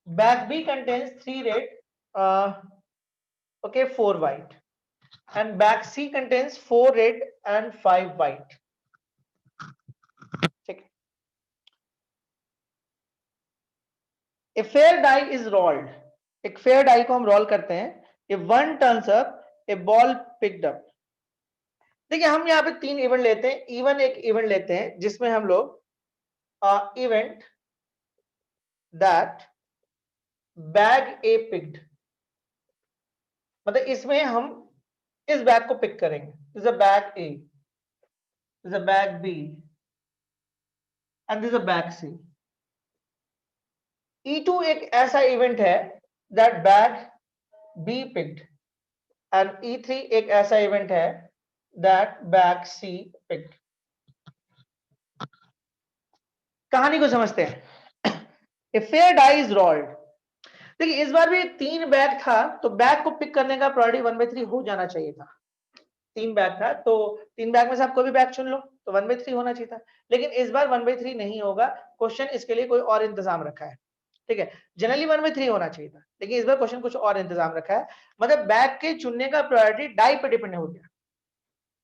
Bag B contains 3 red, okay, 4 white. And bag C contains 4 red and 5 white. ठीक है। A fair die is rolled. एक फेयर डाई को हम रोल करते हैं। If one turns up, a ball picked up. देखिए हम यहाँ पे 3 इवेंट लेते हैं, इवन एक इवेंट लेते हैं जिसमें हम लोग event that bag A picked, मतलब इसमें हम इस बैग को पिक करेंगे, this a bag A, this a bag B and this a bag C. E2 एक ऐसा इवेंट है that bag B picked, and E3 एक ऐसा इवेंट है दैट बैग सी पिक्ड। कहानी को समझते हैं। A fair die is rolled, देखिए इस बार भी 3 बैग था, तो बैग को पिक करने का प्रायोरिटी 1/3 हो जाना चाहिए था। 3 बैग था तो 3 बैग में से आप कोई भी बैग चुन लो, तो 1/3 होना चाहिए था, लेकिन इस बार 1/3 नहीं होगा। क्वेश्चन इसके लिए कोई और इंतजाम रखा है, ठीक है। जनरली 1/3 होना चाहिए था, लेकिन इस बार क्वेश्चन कुछ और इंतजाम रखा है, मतलब बैग के चुनने का प्रायोरिटी डाई पे डिपेंड हो गया,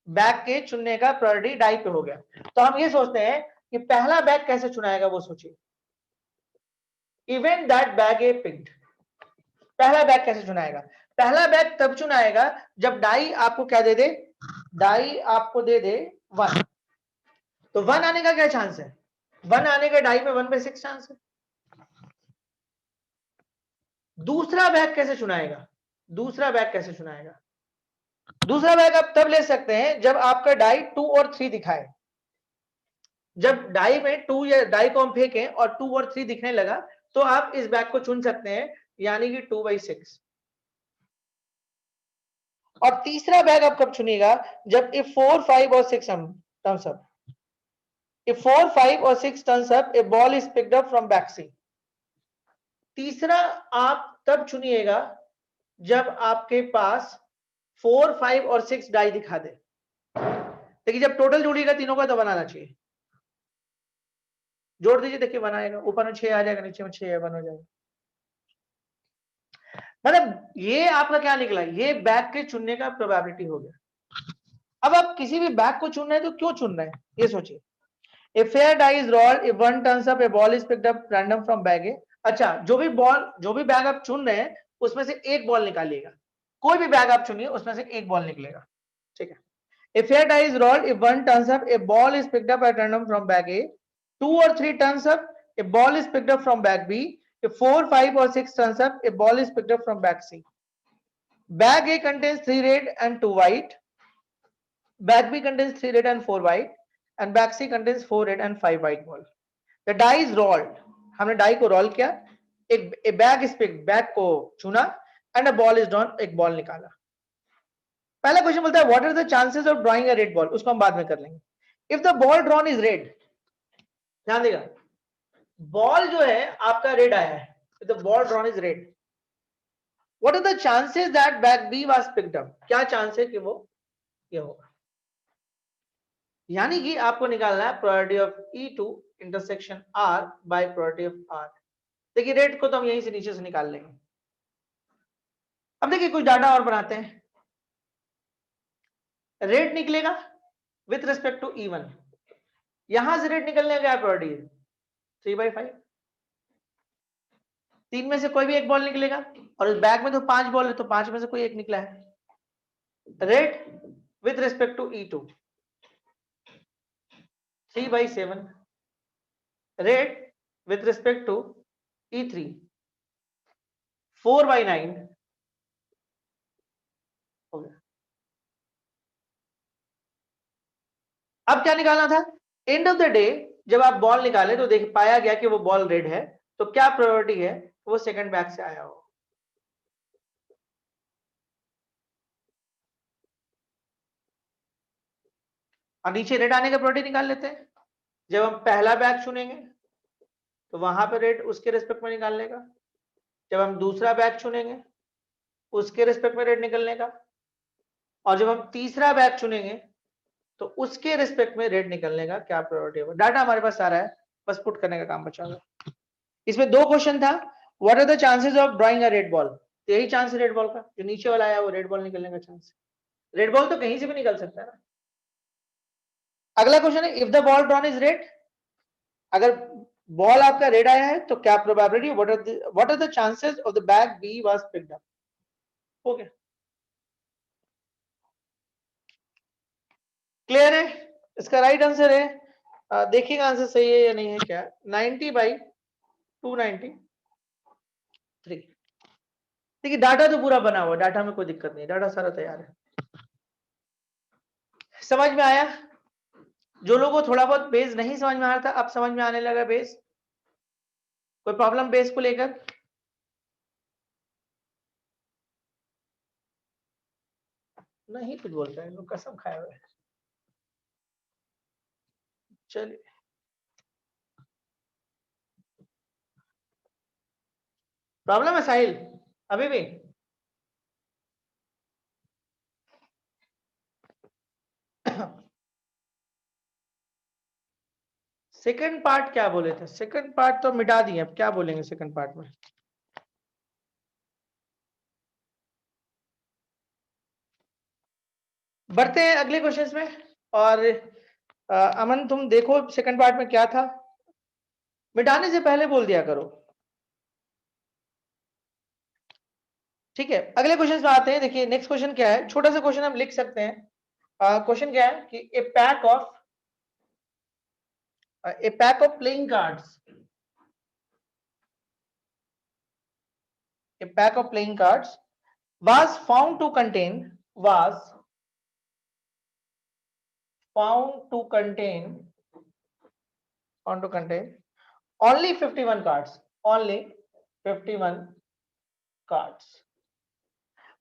बैग के चुनने का प्रायोरिटी डाई पे हो गया। तो हम ये सोचते हैं कि पहला बैग कैसे चुनाएगा, वो सोचिए। Event that bag A picked, पहला बैग कैसे चुनाएगा? पहला बैग तब चुनाएगा जब डाई आपको क्या दे दे, डाई आपको दे दे 1, तो 1 आने का क्या चांस है? 1 आने का डाई में 1/6 चांस है। दूसरा बैग कैसे चुनाएगा? दूसरा बैग कैसे चुनाएगा? दूसरा बैग आप तब ले सकते हैं जब आपका डाई 2 और 3 दिखाए, जब डाई में 2 या डाई को हम फेंकें और 2 और 3 दिखने लगा, तो आप इस बैग को चुन सकते हैं, यानी कि 2/6। और तीसरा बैग आप कब चुनिएगा? जब if 4, 5 और 6 टर्म्स अप, if 4, 5 और 6 turns up, a ball is picked up from back C. तीसरा आप तब चुनिएगा जब आपके पास 4, 5 और 6 डाई दिखा दे। देखिए जब टोटल जोड़िएगा तीनों का तो बनाना चाहिए, जोड़ दीजिए, देखिए बनाएगा, ऊपर में 6 आ जाएगा, नीचे में 6 है, 1 हो जाएगा। मतलब ये आपका क्या निकला, ये बैग के चुनने का प्रोबेबिलिटी हो गया। अब आप किसी भी बैग को चुन रहे हैं तो क्यों चुन रहे हैं, ये सोचिए। A fair die is rolled if one turns up, a ball is picked up random from bag A. अच्छा, जो भी बैग आप चुन रहे हैं उसमें से एक बॉल निकालिएगा, कोई भी बैग आप चुनिए उसमें से एक बॉल निकलेगा, ठीक है। A fair die is rolled if one turns up, a ball is picked up at random from bag A. 2 or 3 turns up, a ball is picked up from bag B. If 4, 5 or 6 turns up, a ball is picked up from bag C. Bag A contains 3 red and 2 white. Bag B contains 3 red and 4 white. And bag C contains 4 red and 5 white ball. The die is rolled. हमने die को roll किया। एक bag इस पे bag को चुना and a ball is drawn, एक ball निकाला। पहला क्वेश्चन बोलता है what are the chances of drawing a red ball, उसको हम बाद में कर लेंगे। If the ball drawn is red, ध्यान देगा, बॉल जो है आपका रेड आया है, the ball drawn is red, what are the chances that bag B was picked up, क्या चांस है कि वो ये होगा। यानी कि आपको निकालना है probability of E2 intersection R bye probability of R। देखिए रेड को तो हम यहीं से नीचे से निकाल लेंगे। अब देखिए कुछ डाटा और बनाते हैं। रेट निकलेगा विथ रिस्पेक्ट टू E1, यहां से रेट निकलने का क्या प्रोबेबिलिटी है 3/5, 3 में से कोई भी एक बॉल निकलेगा और इस बैग में तो 5 बॉल है तो 5 में से कोई एक निकला है। Rate with respect to E2 3/7, rate with respect to E3 4/9 हो गया। अब क्या निकालना था, एंड ऑफ द डे जब आप बॉल निकाले तो देख पाया गया कि वो बॉल रेड है, तो क्या प्रोबेबिलिटी है वो सेकंड बैग से आया हो। और नीचे रेड आने का प्रोबेबिलिटी निकाल लेते हैं। जब हम पहला बैग चुनेंगे तो वहां पे रेड उसके रिस्पेक्ट में निकालने का, जब हम दूसरा बैग चुनेंगे उसके रिस्पेक्ट में रेड निकलने का, और जब हम तीसरा बैग चुनेंगे तो उसके रिस्पेक्ट में रेड निकलने का क्या प्रोबेबिलिटी होगा। डाटा हमारे पास सारा है, बस पुट करने का काम बचा हुआ। इसमें दो क्वेश्चन था, what are the chances of drawing a red ball, तो यही चांस है रेड बॉल का, जो नीचे वाला आया वो रेड बॉल निकलने का चांस। रेड बॉल तो कहीं से भी निकल सकता है ना। अगला क्वेश्चन है if the ball drawn is red, अगर बॉल आपका रेड आया है तो क्या probability, what are the chances of the bag B was picked up. हो गया, क्लियर है। इसका राइट आंसर है, देखिएगा आंसर सही है या नहीं है, क्या 90/293। देखिए डाटा तो पूरा बना हुआ, डाटा में कोई दिक्कत नहीं, डाटा सारा तैयार है। समझ में आया। जो लोगों को थोड़ा बहुत बेस नहीं समझ में आ रहा था अब समझ में आने लगा बेस, कोई प्रॉब्लम बेस को लेकर। नहीं कुछ बोलते हैं लोग, कसम खाए हुए। चलिए प्रॉब्लम है साहिल अभी भी। सेकंड पार्ट क्या बोले थे, सेकंड पार्ट तो मिटा दिए, अब क्या बोलेंगे सेकंड पार्ट में। बढ़ते हैं अगले क्वेश्चंस में। और अमन तुम देखो सेकंड पार्ट में क्या था, मिटाने से पहले बोल दिया करो, ठीक है। अगले क्वेश्चन पे आते हैं। देखिए नेक्स्ट क्वेश्चन क्या है, छोटा सा क्वेश्चन हम लिख सकते हैं। क्वेश्चन क्या है कि a pack of playing cards, a pack of playing cards was found to contain only 51 cards, only 51 cards।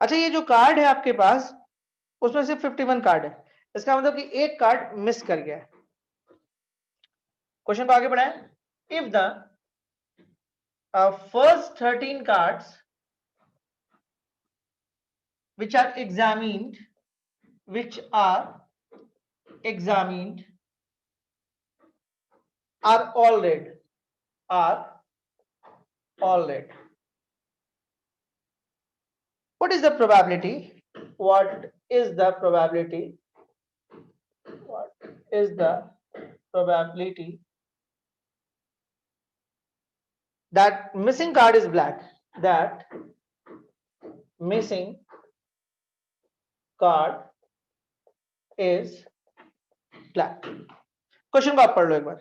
अच्छा ये जो कार्ड है आपके पास उसमें सिर्फ 51 कार्ड है, इसका मतलब कि एक कार्ड मिस कर गया है। क्वेश्चन को आगे बढ़ाएं। If the first 13 cards which are examined are all red, what is the probability, what is the probability that missing card is black, that missing card is black। Question को आप पढ़ लो एक बार।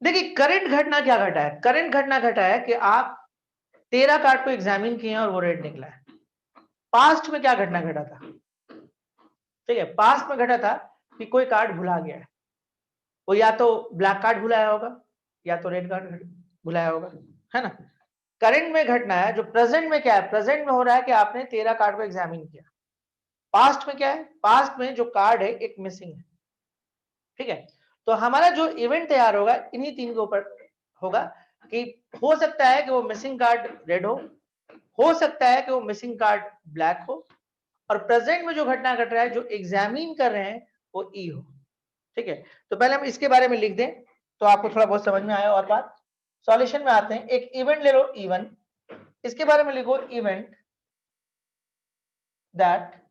देखिए करंट घटना क्या घटा है, करंट घटना घटा है कि आप 13 कार्ड को एग्जामिन किए और वो रेड निकला है। पास्ट में क्या घटना घटा था, ठीक है, पास्ट में घटा था कि कोई कार्ड भुला गया है, वो या तो ब्लैक कार्ड भुलाया होगा या तो रेड कार्ड भुलाया होगा, है ना। करंट में घटना है, जो प्रेजेंट में क्या है, प्रेजेंट में हो रहा है कि आपने 13 कार्ड को एग्जामिन किया। पास्ट में क्या है, पास्ट में जो कार्ड है एक मिसिंग है, ठीक है। तो हमारा जो इवेंट तैयार होगा इन्हीं तीन के ऊपर होगा कि हो सकता है कि वो मिसिंग कार्ड रेड हो सकता है कि वो मिसिंग कार्ड ब्लैक हो, और प्रेजेंट में जो घटना घट रहा है जो एग्जामिन कर रहे हैं वो ई हो, ठीक है। तो पहले हम इसके बारे में लिख दें तो आपको थोड़ा बहुत समझ में आया। और बात सॉल्यूशन में आते हैं, एक इवेंट ले लो E1, इसके बारे में लिखो event that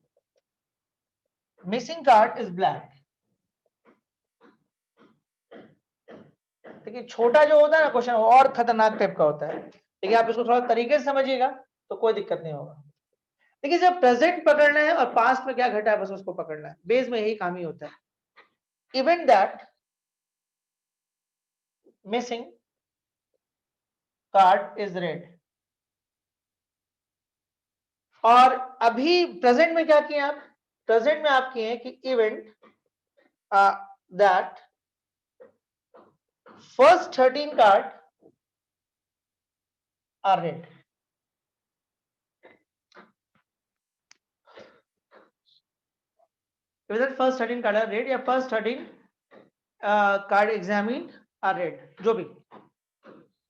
missing card is black. देखिए छोटा जो होता है ना क्वेश्चन वो और खतरनाक टाइप का होता है, देखिए आप इसको थोड़ा तरीके से समझिएगा तो कोई दिक्कत नहीं होगा। देखिए जब प्रेजेंट पकड़ना है और पास्ट में क्या घटा है बस उसको पकड़ना है, बेस में यही काम ही होता है। Event that missing card is red, और अभी प्रेजेंट में क्या किए आप, प्रेजेंट में आप किए कि event that first 13 card are red. First 13 card are red या first 13 card examine are red, जो भी।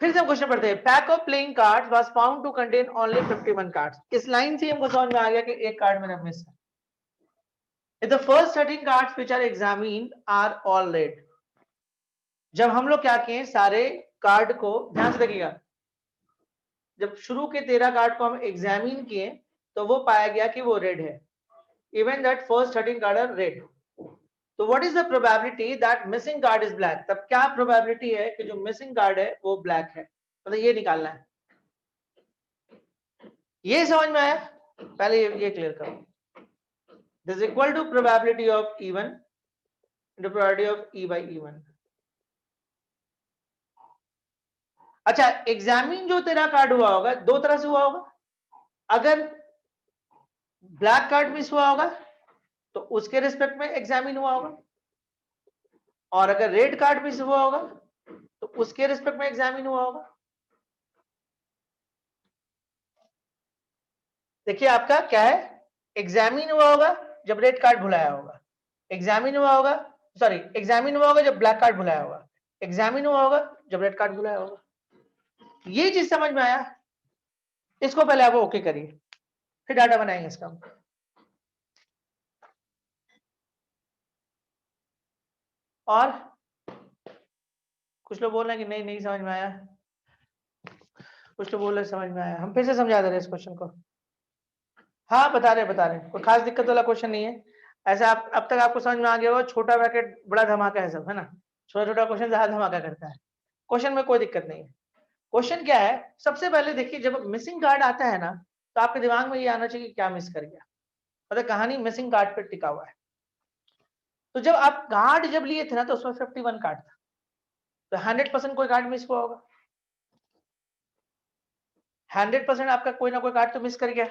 फिर से हम क्वेश्चन पढ़ते हैं, pack of playing cards was found to contain only 51 cards. इस लाइन से हमको समझ में आ गया कि एक कार्ड मेरा मिस है। If the first 13 cards which are examined are all red, जब हम लोग क्या किए सारे कार्ड को ध्यान से देखिएगा, जब शुरू के 13 कार्ड को हम एग्जामिन किए तो वो पाया गया कि वो रेड है, even that first 13 card are red. तो what is the probability that missing card is black, तब क्या प्रोबेबिलिटी है कि जो मिसिंग कार्ड है वो ब्लैक है, मतलब ये निकालना है। ये समझ में आया, पहले ये क्लियर करो। This is equal to probability of E1 into probability of E by E1। अच्छा एग्जामिन जो तेरा कार्ड हुआ होगा दो तरह से हुआ होगा, अगर ब्लैक कार्ड मिस हुआ होगा तो उसके रिस्पेक्ट में एग्जामिन हुआ होगा, और अगर रेड कार्ड मिस हुआ होगा तो उसके रिस्पेक्ट में एग्जामिन हुआ होगा। देखिए आपका क्या है, एग्जामिन हुआ होगा जब रेड कार्ड भुलाया होगा, एग्जामिन हुआ होगा, सॉरी एग्जामिन हुआ होगा जब ब्लैक कार्ड भुलाया होगा, एग्जामिन हुआ होगा जब रेड कार्ड भुलाया होगा। ये चीज समझ में आया, इसको पहले आप ओके करिए फिर डाटा बनाएंगे इसका। और कुछ लोग बोल रहे हैं कि नहीं नहीं समझ में आया, कुछ लोग बोल रहे समझ में आया, हम फिर से समझा दे रहे इस क्वेश्चन को। हाँ बता रहे कोई खास दिक्कत वाला क्वेश्चन नहीं है, ऐसा आप अब तक आपको समझ में आ गया होगा, छोटा ब्रैकेट बड़ा धमाका है सब, है ना, छोटा छोटा क्वेश्चन ज्यादा धमाका करता है, क्वेश्चन में कोई दिक्कत नहीं है। क्वेश्चन क्या है, सबसे पहले देखिए जब मिसिंग कार्ड आता है ना तो आपके दिमाग में ये आना चाहिए कि क्या मिस कर गया, मतलब कहानी मिसिंग कार्ड पे टिका हुआ है। तो जब आप कार्ड जब लिए थे ना तो उसमें 51 कार्ड था, तो 100% कोई कार्ड मिस हुआ होगा, 100% आपका कोई ना कोई कार्ड तो मिस कर गया,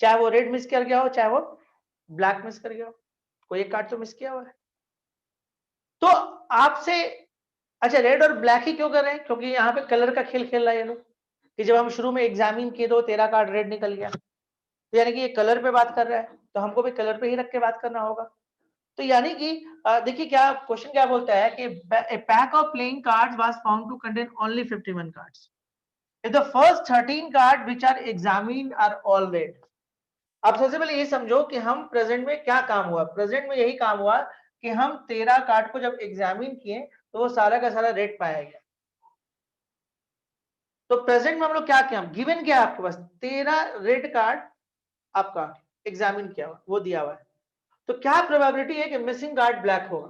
चाहे वो रेड मिस कर गया हो चाहे वो ब्लैक मिस कर गया हो, कोई एक कार्ड तो मिस किया हुआ है। तो आपसे अच्छा रेड और ब्लैक ही क्यों कर रहे हैं, क्योंकि यहाँ पे कलर का खेल खेल रहा है ये लोग, कि जब हम शुरू में एग्जामिन किए तो 13 कार्ड रेड निकल गया, तो यानी कि ये कलर पे बात कर रहा है, तो हमको भी कलर पे ही रख के बात करना होगा। तो यानी कि देखिए क्या क्वेश्चन क्या बोलता है कि a pack of playing cards was found to contain only 51 cards if the first 13 cards which are examined are all red। अब सबसे पहले ये समझो कि हम प्रेजेंट में क्या काम हुआ, प्रेजेंट में यही काम हुआ कि हम 13 कार्ड को जब एग्जामिन किए तो वो सारा का सारा रेड पाया गया। तो प्रेजेंट में हम लोग क्या किया, गिवन क्या है आपके पास 13 रेड कार्ड आपका एग्जामिन किया हुआ वो दिया हुआ है, तो क्या प्रोबेबिलिटी है कि मिसिंग कार्ड ब्लैक होगा,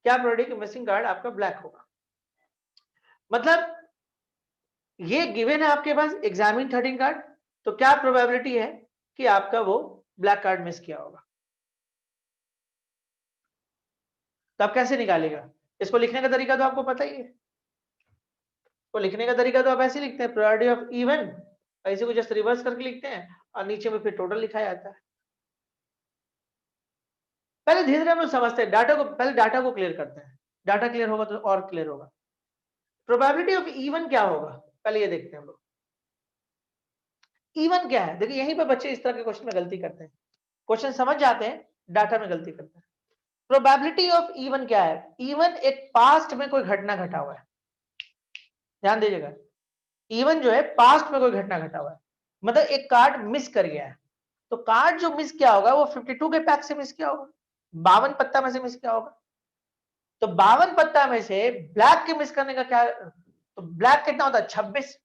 क्या प्रोबेबिलिटी कि मिसिंग कार्ड आपका ब्लैक होगा, मतलब ये गिवन है आपके पास एग्जामिन 13 कार्ड, तो क्या प्रोबेबिलिटी है कि आपका वो ब्लैक कार्ड मिस किया होगा। तो आप कैसे निकालेगा, इसको लिखने का तरीका तो आपको पता ही है, तो लिखने का तरीका तो आप ऐसे लिखते हैं प्रोबेबिलिटी ऑफ इवन, ऐसे को जस्ट रिवर्स करके लिखते हैं और नीचे में फिर टोटल लिखा जाता है। पहले धीरे धीरे हम लोग समझते हैं डाटा को, पहले डाटा को क्लियर करते हैं, डाटा क्लियर होगा तो और क्लियर होगा। प्रोबेबिलिटी ऑफ इवन क्या होगा, पहले ये देखते हैं हम लोग। इवन क्या है, देखिए यहीं पे बच्चे इस तरह के क्वेश्चन में गलती करते हैं, क्वेश्चन समझ जाते हैं, डाटा में गलती करते हैं। प्रोबेबिलिटी ऑफ इवन क्या है, इवन एक पास्ट में कोई घटना घटा हुआ है, ध्यान दीजिएगा, इवन जो है पास्ट में कोई घटना घटा हुआ है, मतलब एक कार्ड मिस कर गया है, तो कार्ड जो मिस किया होगा वो 52 के पैक से मिस किया होगा, 52 पत्ता में से मिस किया होगा। तो 52 पत्ता में से ब्लैक के मिस करने का क्या, तो ब्लैक कितना होता है 26,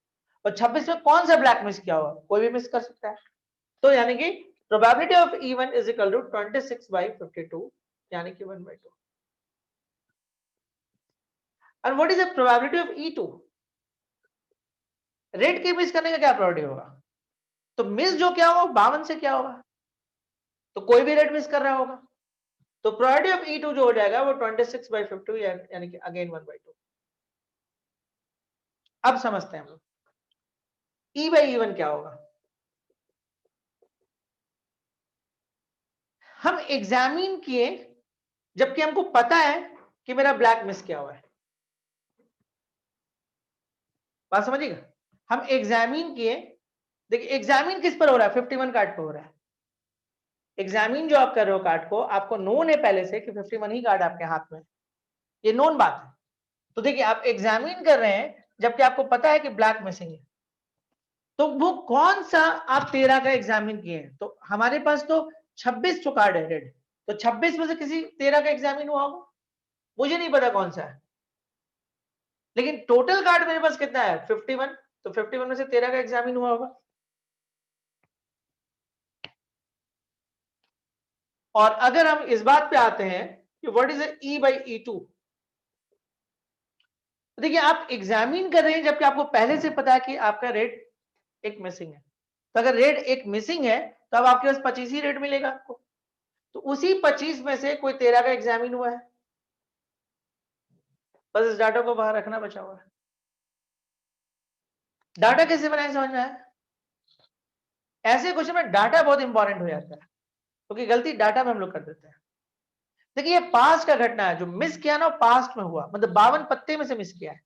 और 26 में कौन सा ब्लैक मिस किया होगा, कोई भी मिस कर सकता है। तो यानी कि probability of even is equal to 26/52 यानी कि 1/2। और what is the probability of E2, red के मिस करने का क्या प्रोबेबिलिटी होगा, तो मिस जो क्या होगा 52 से क्या होगा, तो कोई भी रेड मिस कर रहा होगा, तो प्रोबेबिलिटी ऑफ E2 जो हो जाएगा वो 26/52 यानी कि अगेन 1/2। अब समझते हैं हम लोग E/E1 क्या होगा। हम एग्जामिन किए जबकि हमको पता है कि मेरा ब्लैक मिस किया हुआ है, बात समझिएगा, हम एग्जामिन किए, देखिए एग्जामिन किस पर हो रहा है, 51 कार्ड पर हो रहा है। एग्जामिन जो आप कर रहे हो कार्ड को, आपको नोन है पहले से कि 51 ही कार्ड आपके हाथ में, ये नोन बात है। तो देखिए आप एग्जामिन कर रहे हैं जबकि आपको पता है कि ब्लैक मिसिंग है, तो वो कौन सा आप 13 का एग्जामिन किए हैं, तो हमारे पास तो 26 जो कार्ड है रेड, तो 26 में से किसी 13 का एग्जामिन हुआ होगा, मुझे नहीं पता कौन सा है, लेकिन टोटल कार्ड मेरे पास कितना है 51, तो 51 में से 13 का एग्जामिन हुआ होगा। और अगर हम इस बात पे आते हैं कि व्हाट इज E/E2, देखिए आप एग्जामिन कर रहे हैं जबकि आपको पहले से पता है कि आपका रेट एक मिसिंग है, तो अगर रेट एक मिसिंग है तो अब आपके पास 25 ही रेट मिलेगा आपको, तो उसी 25 में से कोई 13 का एग्जामिन हुआ है, बस इस डाटा को बाहर रखना बचा हुआ है। डाटा कैसे बनाए समझ में आया, ऐसे क्वेश्चन में डाटा बहुत इंपॉर्टेंट हो जाता है, क्योंकि गलती डाटा में हम लोग कर देते हैं। देखिए ये पास्ट का घटना है, जो मिस किया ना पास्ट में हुआ, मतलब 52 पत्ते में से मिस किया है,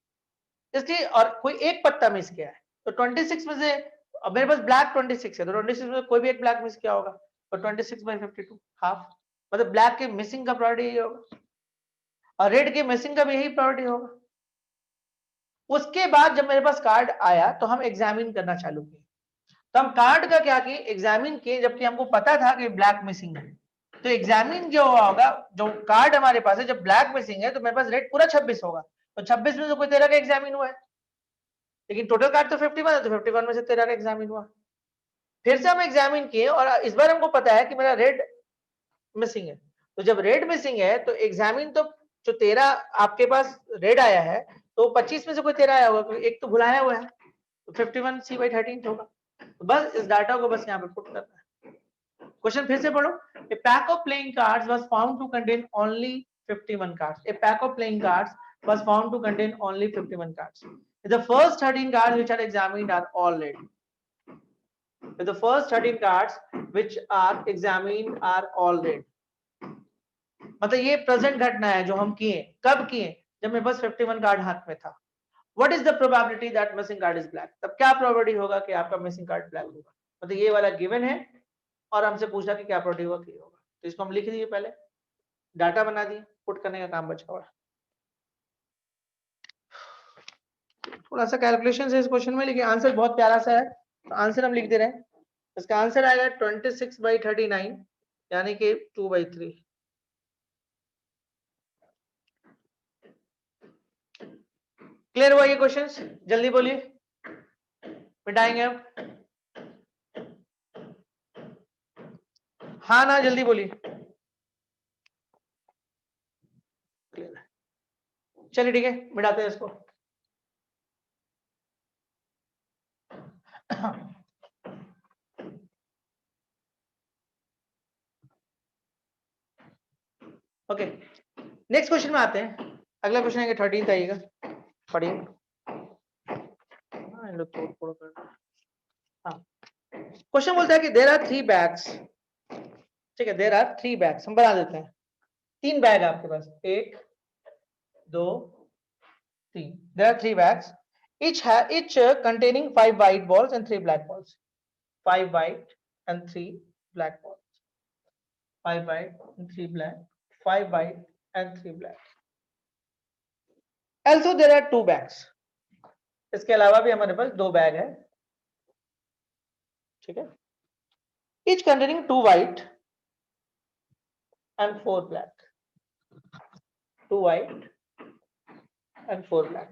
इसलिए और कोई एक पत्ता मिस किया है, तो 26 में से, अब मेरे पास ब्लैक 26 है, तो 26 में कोई भी एक ब्लैक मिस किया होगा, तो 26/52 हाफ, मतलब ब्लैक के मिसिंग का प्रोबेबिलिटी यही होगा, और रेड के मिसिंग का भी यही प्रोबेबिलिटी होगा। उसके बाद जब मेरे पास कार्ड आया तो हम एग्जामिन करना चालू किए, तो हम कार्ड का क्या किए, एग्जामिन किए जबकि हमको पता था कि ब्लैक मिसिंग है, तो एग्जामिन जो हुआ होगा, जो कार्ड हमारे पास है, जब ब्लैक मिसिंग है तो मेरे पास रेड पूरा 26 होगा, तो 26 में से कोई 13 का एग्जामिन हुआ है, लेकिन टोटल कार्ड तो 51 है, तो 51 में से 13 का एग्जामिन हुआ। फिर से हम एग्जामिन किए और इस बार हमको पता है कि मेरा रेड मिसिंग है, तो जब रेड मिसिंग है तो एग्जामिन तो जो 13 आपके पास रेड आया है, तो 25 में से कोई 13 आया होगा, एक तो भुलाया हुआ है, तो 51 C/13 होगा, तो बस इस डाटा को बस यहाँ पे पुट करना है। क्वेश्चन फिर से पढ़ो, a pack of playing cards was found to contain only 51 cards, a pack of playing cards was found to contain only 51 cards, the first 13 cards which are examined are all red, the first 13 cards which are examined are all red, मतलब ये present घटना है जो हम किए, कब किए, जब मेरे पास 51 कार्ड हाथ में था। What is the probability that missing card is black, तब क्या प्रोबेबिलिटी होगा कि आपका मिसिंग कार्ड ब्लैक होगा, मतलब ये वाला गिवन है और हमसे पूछा कि क्या प्रोबेबिलिटी होगा कि होगा, तो इसको हम लिख दिए, पहले डाटा बना दिए, पुट करने का काम बचा हुआ है। थोड़ा सा कैलकुलेशन है इस क्वेश्चन में, लेकिन आंसर बहुत प्यारा सा है, तो आंसर हम लिख दे रहे हैं। इसका आंसर आएगा 26/39 यानी कि 2/3। क्लियर हुआ ये क्वेश्चंस, जल्दी बोलिए, मिटाएंगे अब, हाँ ना जल्दी बोलिए। चलिए ठीक है, मिटाते हैं इसको। ओके, नेक्स्ट क्वेश्चन में आते हैं। अगला क्वेश्चन है 13 आइएगा, पढ़िए। हाँ, क्वेश्चन बोलता है कि देयर आर 3 बैग्स, ठीक है, देयर आर 3 बैग्स, हम बना देते हैं। 3 बैग आपके पास, 1 2 3, there are 3 bags, each containing 5 white balls and 3 black balls. 5 white and 3 black balls. 5 white and 3 black. 5 white and 3 black. Also there are 2 bags. इसके अलावा भी हमारे पास 2 बैग है, ठीक है, each containing 2 white and 4 black. 2 white and 4 black.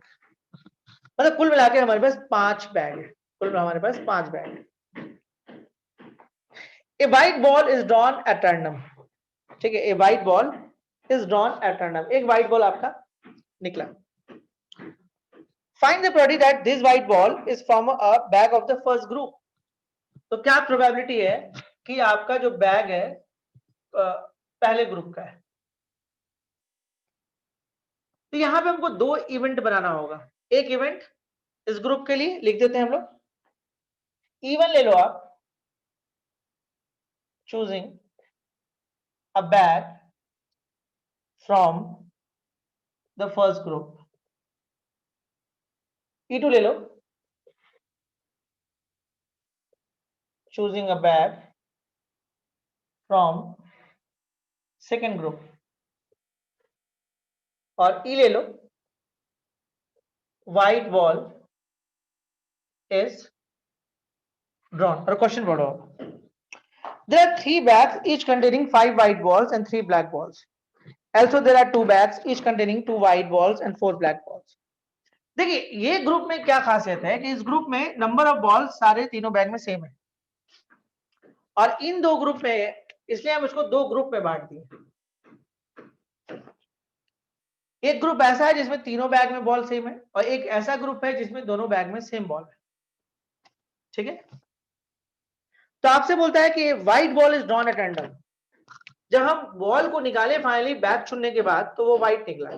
मतलब कुल मिलाकर हमारे पास 5 बैग है, कुल हमारे पास 5 बैग है. A white ball is drawn at random. ठीक है, a white ball is drawn at random. एक white ball आपका निकला. Find the probability that this white ball is from a bag of the first group. तो क्या probability है कि आपका जो बैग है पहले ग्रुप का है. तो यहां पे हमको 2 इवेंट बनाना होगा. एक इवेंट इस ग्रुप के लिए लिख देते हैं हम लोग, इवन ले लो आप, choosing a bag from the first group. E2 ले लो, choosing a bag from second group. और E ले लो, white ball is drawn. और क्वेश्चन पढ़ो. There are 3 bags each containing 5 white balls and 3 black balls. Also there are 2 bags each containing 2 white balls and 4 black balls. देखिए ये group में क्या खासियत है कि इस ग्रुप में नंबर ऑफ बॉल सारे तीनों बैग में सेम है, और इन 2 ग्रुप में, इसलिए हम इसको 2 ग्रुप में बांट दिए. एक ग्रुप ऐसा है जिसमें तीनों बैग में बॉल सेम है, और एक ऐसा ग्रुप है जिसमें दोनों बैग में सेम बॉल है. ठीक है, तो आपसे बोलता है कि white ball is drawn at random. जब हम बॉल को निकाले फाइनली बैग चुनने के बाद, तो वो व्हाइट निकला.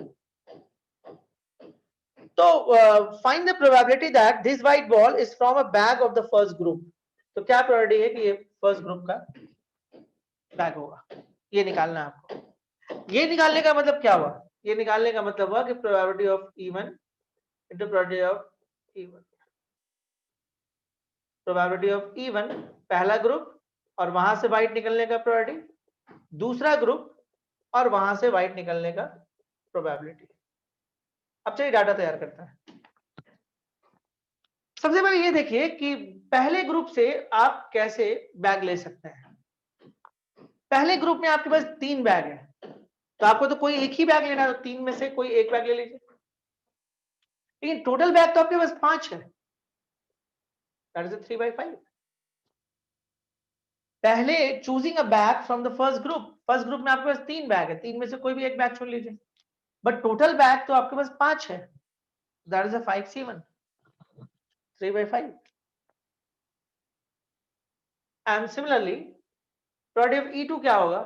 तो find the probability that this white ball is from a bag of the first group. तो क्या प्रोबेबिलिटी है कि ये फर्स्ट ग्रुप का बैग होगा, ये निकालना है आपको. ये निकालने का मतलब क्या हुआ, ये निकालने का मतलब हुआ कि probability of even into probability of even. Probability of even पहला ग्रुप और वहां से व्हाइट निकलने का प्रोबेबिलिटी, दूसरा ग्रुप और वहां से व्हाइट निकलने का प्रोबेबिलिटी. अब चलिए डाटा तैयार करते हैं. सबसे पहले ये देखिए कि पहले ग्रुप से आप कैसे बैग ले सकते हैं. पहले ग्रुप में आपके पास 3 बैग है, तो आपको तो कोई एक ही बैग लेना है, तो 3 में से कोई एक बैग ले लीजिए. लेकिन टोटल बैग तो आपके पास 5 है, दैट इज 3/5. पहले choosing a bag from the first group में आपके पास 3 बैग है, 3 में से कोई भी एक बैग चुन लीजिए. बट टोटल बैग तो आपके पास 5 है, that is 5/7, 3/5. And similarly product E2 क्या होगा,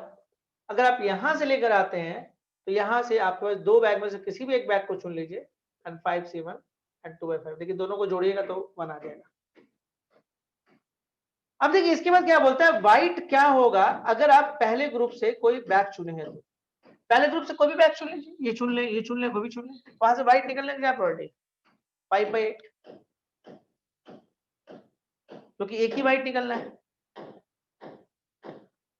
अगर आप यहां से लेकर आते हैं तो यहां से आपके पास 2 बैग में से किसी भी एक बैग को चुन लीजिए, एंड 5/7 एंड 2/5. देखिए दोनों को जोड़िएगा तो 1 आ जाएगा. अब देखिए इसके बाद क्या बोलता है, व्हाइट क्या होगा अगर आप पहले ग्रुप से कोई बैग चुने हैं. तो पहले ग्रुप से कोई भी बैग चुन लीजिए, ये चुन ले, ये चुन ले, वो भी चुन ले, वहां से व्हाइट निकलने की क्या प्रोबेबिलिटी, 5/8, क्योंकि एक ही व्हाइट निकलना है.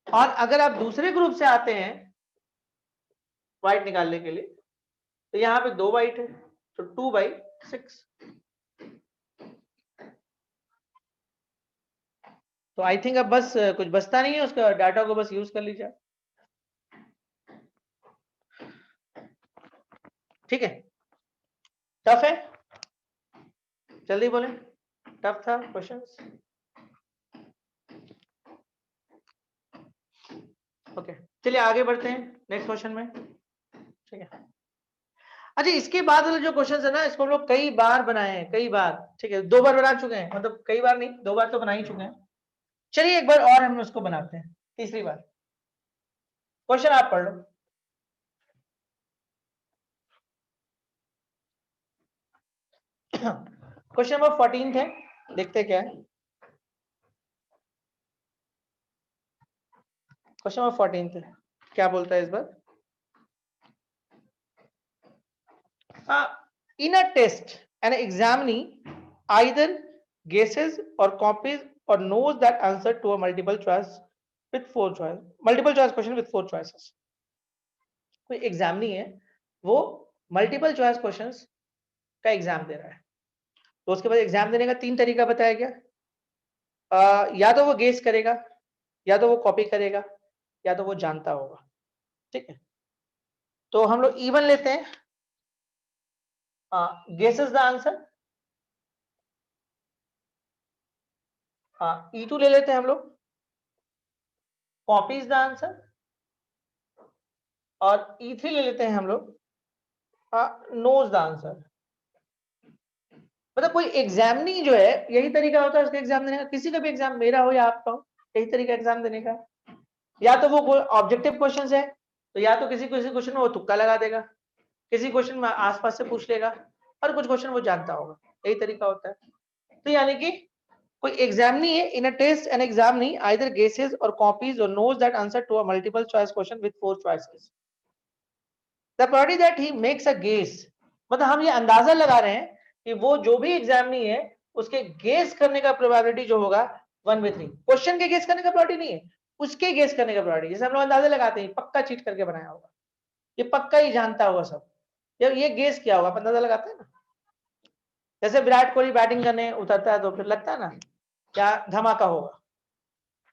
और अगर आप दूसरे ग्रुप से आते हैं व्हाइट निकालने के लिए, तो यहाँ पे 2 व्हाइट है, तो 2/6. तो आई थिंक अब बस कुछ बचता नहीं है, उसका डाटा को बस यूज कर लीजिए. ठीक है, टफ है, जल्दी बोले, टफ था क्वेश्चंस. ओके, चलिए आगे बढ़ते हैं नेक्स्ट क्वेश्चन में. ठीक है, अच्छा इसके बाद वाले जो क्वेश्चन है ना, इसको हम लोग कई बार बनाए हैं, कई बार. ठीक है, 2 बार बना चुके हैं, मतलब कई बार नहीं, 2 बार तो बना ही चुके हैं. चलिए एक बार और हम उसको बनाते हैं, तीसरी बार. क्वेश्चन आप पढ़ लो. क्वेश्चन नंबर 14 है, देखते क्या है. क्वेश्चन नंबर 14 है, क्या बोलता है इस बार. In a test, an examinee either guesses or copies or knows that answer to a multiple choice question with 4 choices. कोई एग्जामिनी है, वो मल्टीपल चॉइस क्वेश्चंस का एग्जाम दे रहा है, तो उसके बाद एग्जाम देने का 3 तरीका बताया गया। या तो वो गेस करेगा, या तो वो कॉपी करेगा, या तो वो जानता होगा। ठीक है, तो हम लोग E1 लेते हैं। Guess is the answer. E2 ले लेते हैं हम लोग, कॉपी इज द आंसर। और E3 ले लेते हैं हम लोग, नोज द आंसर। मतलब कोई एग्जामिनी जो है, यही तरीका होता है उसका एग्जाम देने का। किसी का भी एग्जाम, मेरा हो या आपका हो, यही तरीका एग्जाम देने का। या तो वो ऑब्जेक्टिव क्वेश्चन है, तो या तो किसी क्वेश्चन में वो तुक्का लगा देगा, किसी क्वेश्चन में आसपास से पूछ लेगा, और कुछ क्वेश्चन वो जानता होगा। यही तरीका होता है। तो यानी कि कोई एग्जामिनी है, in a test an examinee either guesses और कॉपीज और knows that answer to a multiple choice question with 4 choices. The probability that he makes a guess, मतलब हम ये अंदाजा लगा रहे हैं कि वो जो भी एग्जामिनी है, उसके गेस करने का प्रोबेबिलिटी जो होगा 1/3। क्वेश्चन के गेस करने का प्रोबेबिलिटी नहीं है, उसके गेस करने का प्रोबेबिलिटी। जैसे हम लोग अंदाजा लगाते हैं, पक्का चीट करके बनाया होगा, ये पक्का ही जानता होगा सब, जब ये गेस किया होगा, अंदाजा लगाते हैं ना। जैसे विराट कोहली बैटिंग करने उतरता है, तो फिर लगता है ना क्या धमाका होगा,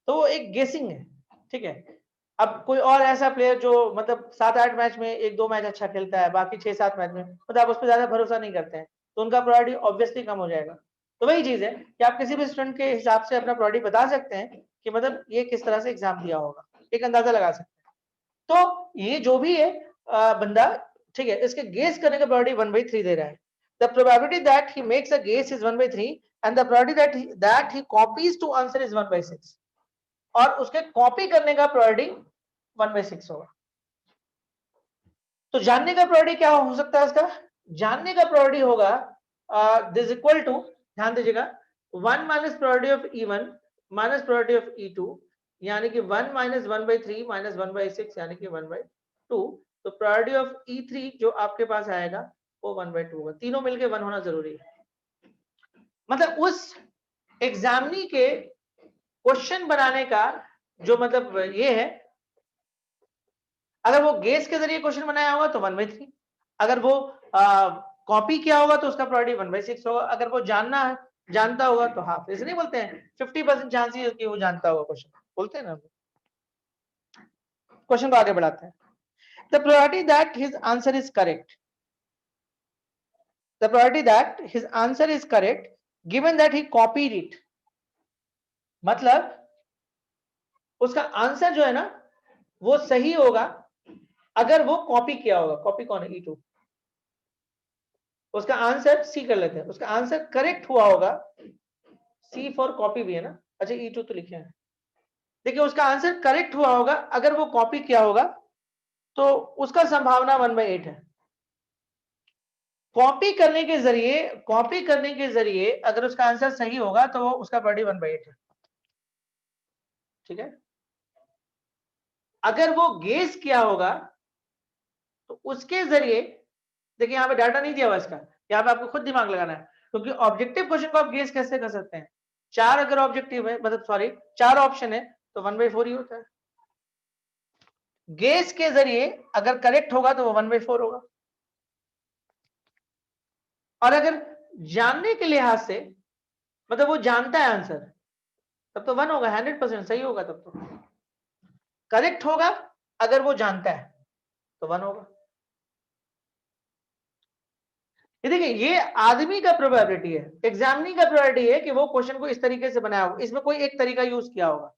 तो वो एक गेसिंग है। ठीक है, अब कोई और ऐसा प्लेयर जो मतलब 7-8 मैच में 1-2 मैच अच्छा खेलता है, बाकी 6-7 मैच में मतलब आप उस पर ज्यादा भरोसा नहीं करते हैं, तो उनका प्रायोरिटी ऑब्वियसली कम हो जाएगा। तो वही चीज है कि आप किसी भी स्टूडेंट के हिसाब से अपना प्रायोरिटी बता सकते हैं कि मतलब ये किस तरह से एग्जाम दिया होगा, एक अंदाजा लगा सकते हैं। तो ये जो भी है बंदा, ठीक है, इसके गेस करने का प्रायोरिटी 1/3 दे रहा है। The probability that he makes a guess is 1/3 and the probability that he copies to answer is 1/6, और उसके कॉपी करने का प्रायोरिटी 1/6 होगा। तो जानने का प्रायोरिटी क्या हो सकता है इसका? जानने का प्रायोरिटी होगा दिस इक्वल टू, ध्यान दीजिएगा, 1 minus priority of E1 minus priority of E2, यानी कि 1 माइनस 1/3 माइनस 1/6 यानी कि 1/2। तो प्रायोरिटी ऑफ E3 जो आपके पास आएगा वो 1/2 होगा। तीनों मिलके 1 होना जरूरी है। मतलब उस एग्जामिनी के क्वेश्चन बनाने का जो मतलब ये है, अगर वो गेस के जरिए क्वेश्चन बनाया होगा तो 1/3, अगर वो कॉपी किया होगा तो उसका प्रायोरिटी 1/6 होगा, अगर वो जानता होगा तो हाफ। ऐसे नहीं बोलते हैं 50% चांस ही है कि वो जानता होगा क्वेश्चन, बोलते हैं ना। क्वेश्चन को आगे बढ़ाते हैं। The probability that his answer is correct, the probability that his answer is correct given that he copied it, मतलब उसका आंसर जो है ना वो सही होगा अगर वो कॉपी किया होगा। कॉपी कौन है? E2। उसका आंसर सी कर लेते हैं, उसका आंसर करेक्ट हुआ होगा। सी फॉर कॉपी भी है ना, अच्छा E2 तो लिखे हैं। देखिए उसका आंसर करेक्ट हुआ होगा अगर वो कॉपी किया होगा, तो उसका संभावना 1/8 है। कॉपी करने के जरिए अगर उसका आंसर सही होगा तो वो उसका प्रायोरिटी 1/8 है। ठीक है, अगर वो गेस किया होगा तो उसके जरिए, देखिए यहाँ पे डाटा नहीं दिया हुआ इसका, यहाँ पे आपको खुद दिमाग लगाना है, क्योंकि ऑब्जेक्टिव क्वेश्चन को आप गेस कैसे कर सकते हैं? 4 अगर ऑब्जेक्टिव है, मतलब सॉरी 4 ऑप्शन है, तो 1/4 ही होता है। गेस के जरिए अगर करेक्ट होगा तो वो 1/4 होगा, और अगर जानने के लिहाज से मतलब वो जानता है आंसर, तब तो 1 होगा, 100% सही होगा। तब तो करेक्ट होगा अगर वो जानता है तो 1 होगा। ये देखिए, ये आदमी का प्रोबेबिलिटी है, एग्जामिनी का प्रोबेबिलिटी है कि वो क्वेश्चन को इस तरीके से बनाया होगा, इसमें कोई एक तरीका यूज किया होगा,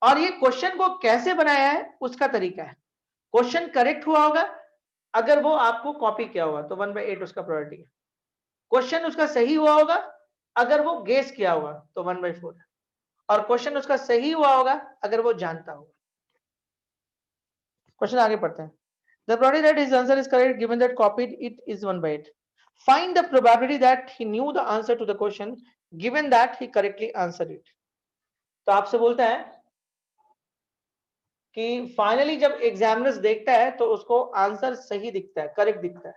और ये क्वेश्चन को कैसे बनाया है उसका तरीका है। क्वेश्चन करेक्ट हुआ होगा अगर वो आपको कॉपी किया होगा, तो 1/8 उसका प्रोबेबिलिटी है। क्वेश्चन उसका सही हुआ होगा अगर वो गेस किया होगा, तो 1/4 है, और क्वेश्चन उसका सही हुआ होगा अगर वो जानता होगा। क्वेश्चन आगे पढ़ते हैं। The probability that his answer is correct given that copied it is 1/8. Find the probability that he knew the answer to the question given that he correctly answered it. तो आपसे बोलता है कि फाइनली जब examiners देखता है तो उसको आंसर सही दिखता है, करेक्ट दिखता है।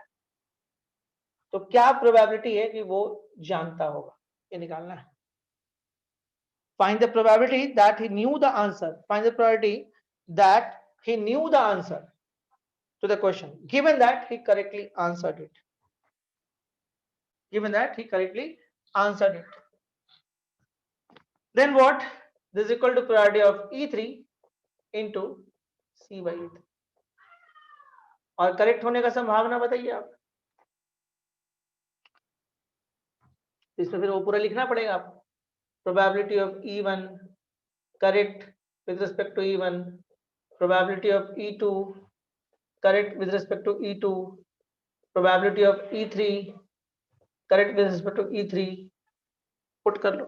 तो क्या प्रोबेबिलिटी है कि वो जानता होगा, ये निकालना है। Find the probability that he knew the answer. Find the probability that he knew the answer to the question, given that he correctly answered it. Given that he correctly answered it. Then what? This is equal to probability of E3 into C by E3. और correct होने का संभावना बताइए आप। इसमें फिर वो पूरा लिखना पड़ेगा आपको। Probability of E1 correct with respect to E1, probability of E2 correct with respect to E2, probability of E3 correct with respect to E3, put कर लो।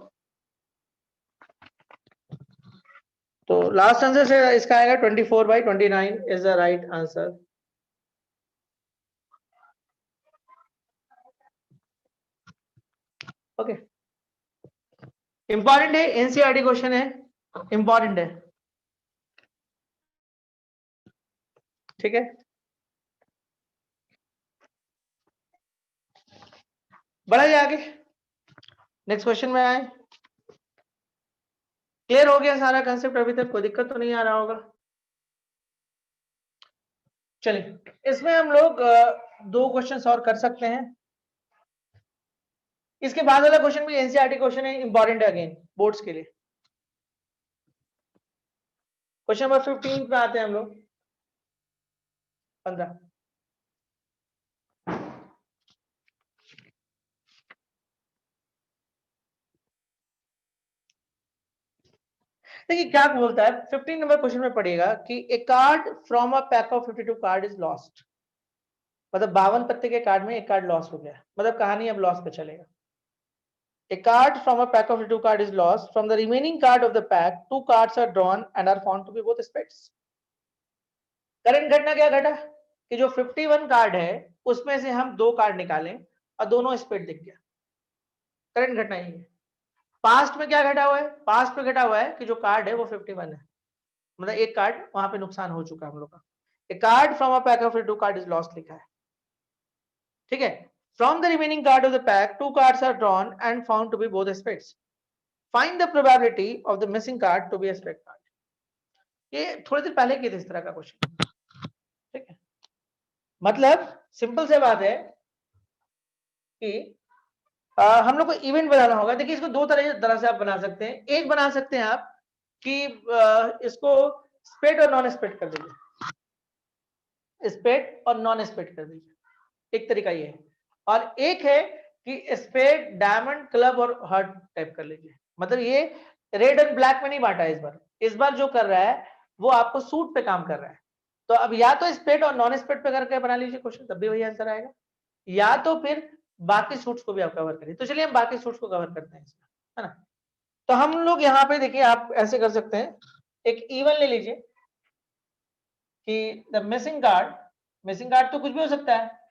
तो लास्ट आंसर से इसका आएगा 24/29 is the right answer. Okay, important है, NCERT question है, important है, ठीक है। बढ़ा जाए आगे, नेक्स्ट क्वेश्चन में आए। क्लियर हो गया सारा कंसेप्ट? अभी तक कोई दिक्कत तो नहीं आ रहा होगा? चलिए, इसमें हम लोग दो क्वेश्चन और कर सकते हैं। इसके बाद वाला क्वेश्चन भी एनसीईआरटी क्वेश्चन है, इंपॉर्टेंट है अगेन बोर्ड्स के लिए। क्वेश्चन नंबर 15 पे आते हैं हम लोग। 15 देखिए क्या बोलता है। 15 नंबर क्वेश्चन में पढ़िएगा कि a card from a pack of 52 card is lost. मतलब 52 पत्ते के कार्ड में एक कार्ड लॉस हो गया, मतलब कहानी अब लॉस पे चलेगा। A card from a pack of 52 card is lost. From the remaining card of the pack, 2 cards are drawn and are found to be both spades. Current घटना क्या घटा कि जो 51 कार्ड है उसमें से हम 2 कार्ड निकालें और दोनों स्पेड दिख गया। करंट घटना यही है। पास्ट में क्या घटा हुआ है? पास्ट में घटा हुआ है कि जो कार्ड है वो 51 है, मतलब एक कार्ड वहां पे नुकसान हो चुका है हम लोग का। A card from a pack of 52 card is lost लिखा है, ठीक है। From the remaining card of the pack, 2 cards are drawn and found to be both spades. Find the probability of the missing card to be a spade card. ये थोड़ी देर पहले किए थे इस तरह का क्वेश्चन, ठीक है। मतलब सिंपल से बात है कि हम लोग को इवेंट बनाना होगा। देखिए इसको दो तरह से आप बना सकते हैं। एक बना सकते हैं आप कि इसको स्पेड और नॉन स्पेड कर दीजिए, स्पेड और नॉन स्पेड कर दीजिए, एक तरीका ये है। और एक है कि स्पेड, डायमंड, क्लब और हार्ट टाइप कर लीजिए। मतलब ये रेड एंड ब्लैक में नहीं बांटा है इस बार जो कर रहा है वो आपको सूट पे काम कर रहा है। तो अब या तो स्पेड और नॉन स्पेड पे करके बना लीजिए क्वेश्चन, तब भी वही आंसर आएगा, या तो फिर बाकी सूट्स को भी आप कवर करिए। तो चलिए हम बाकी सूट्स को कवर करते हैं इसमें, है ना। तो हम लोग यहाँ पे देखिए आप ऐसे कर सकते हैं, एक इवन ले लीजिए कि द मिसिंग कार्ड तो कुछ भी हो सकता है।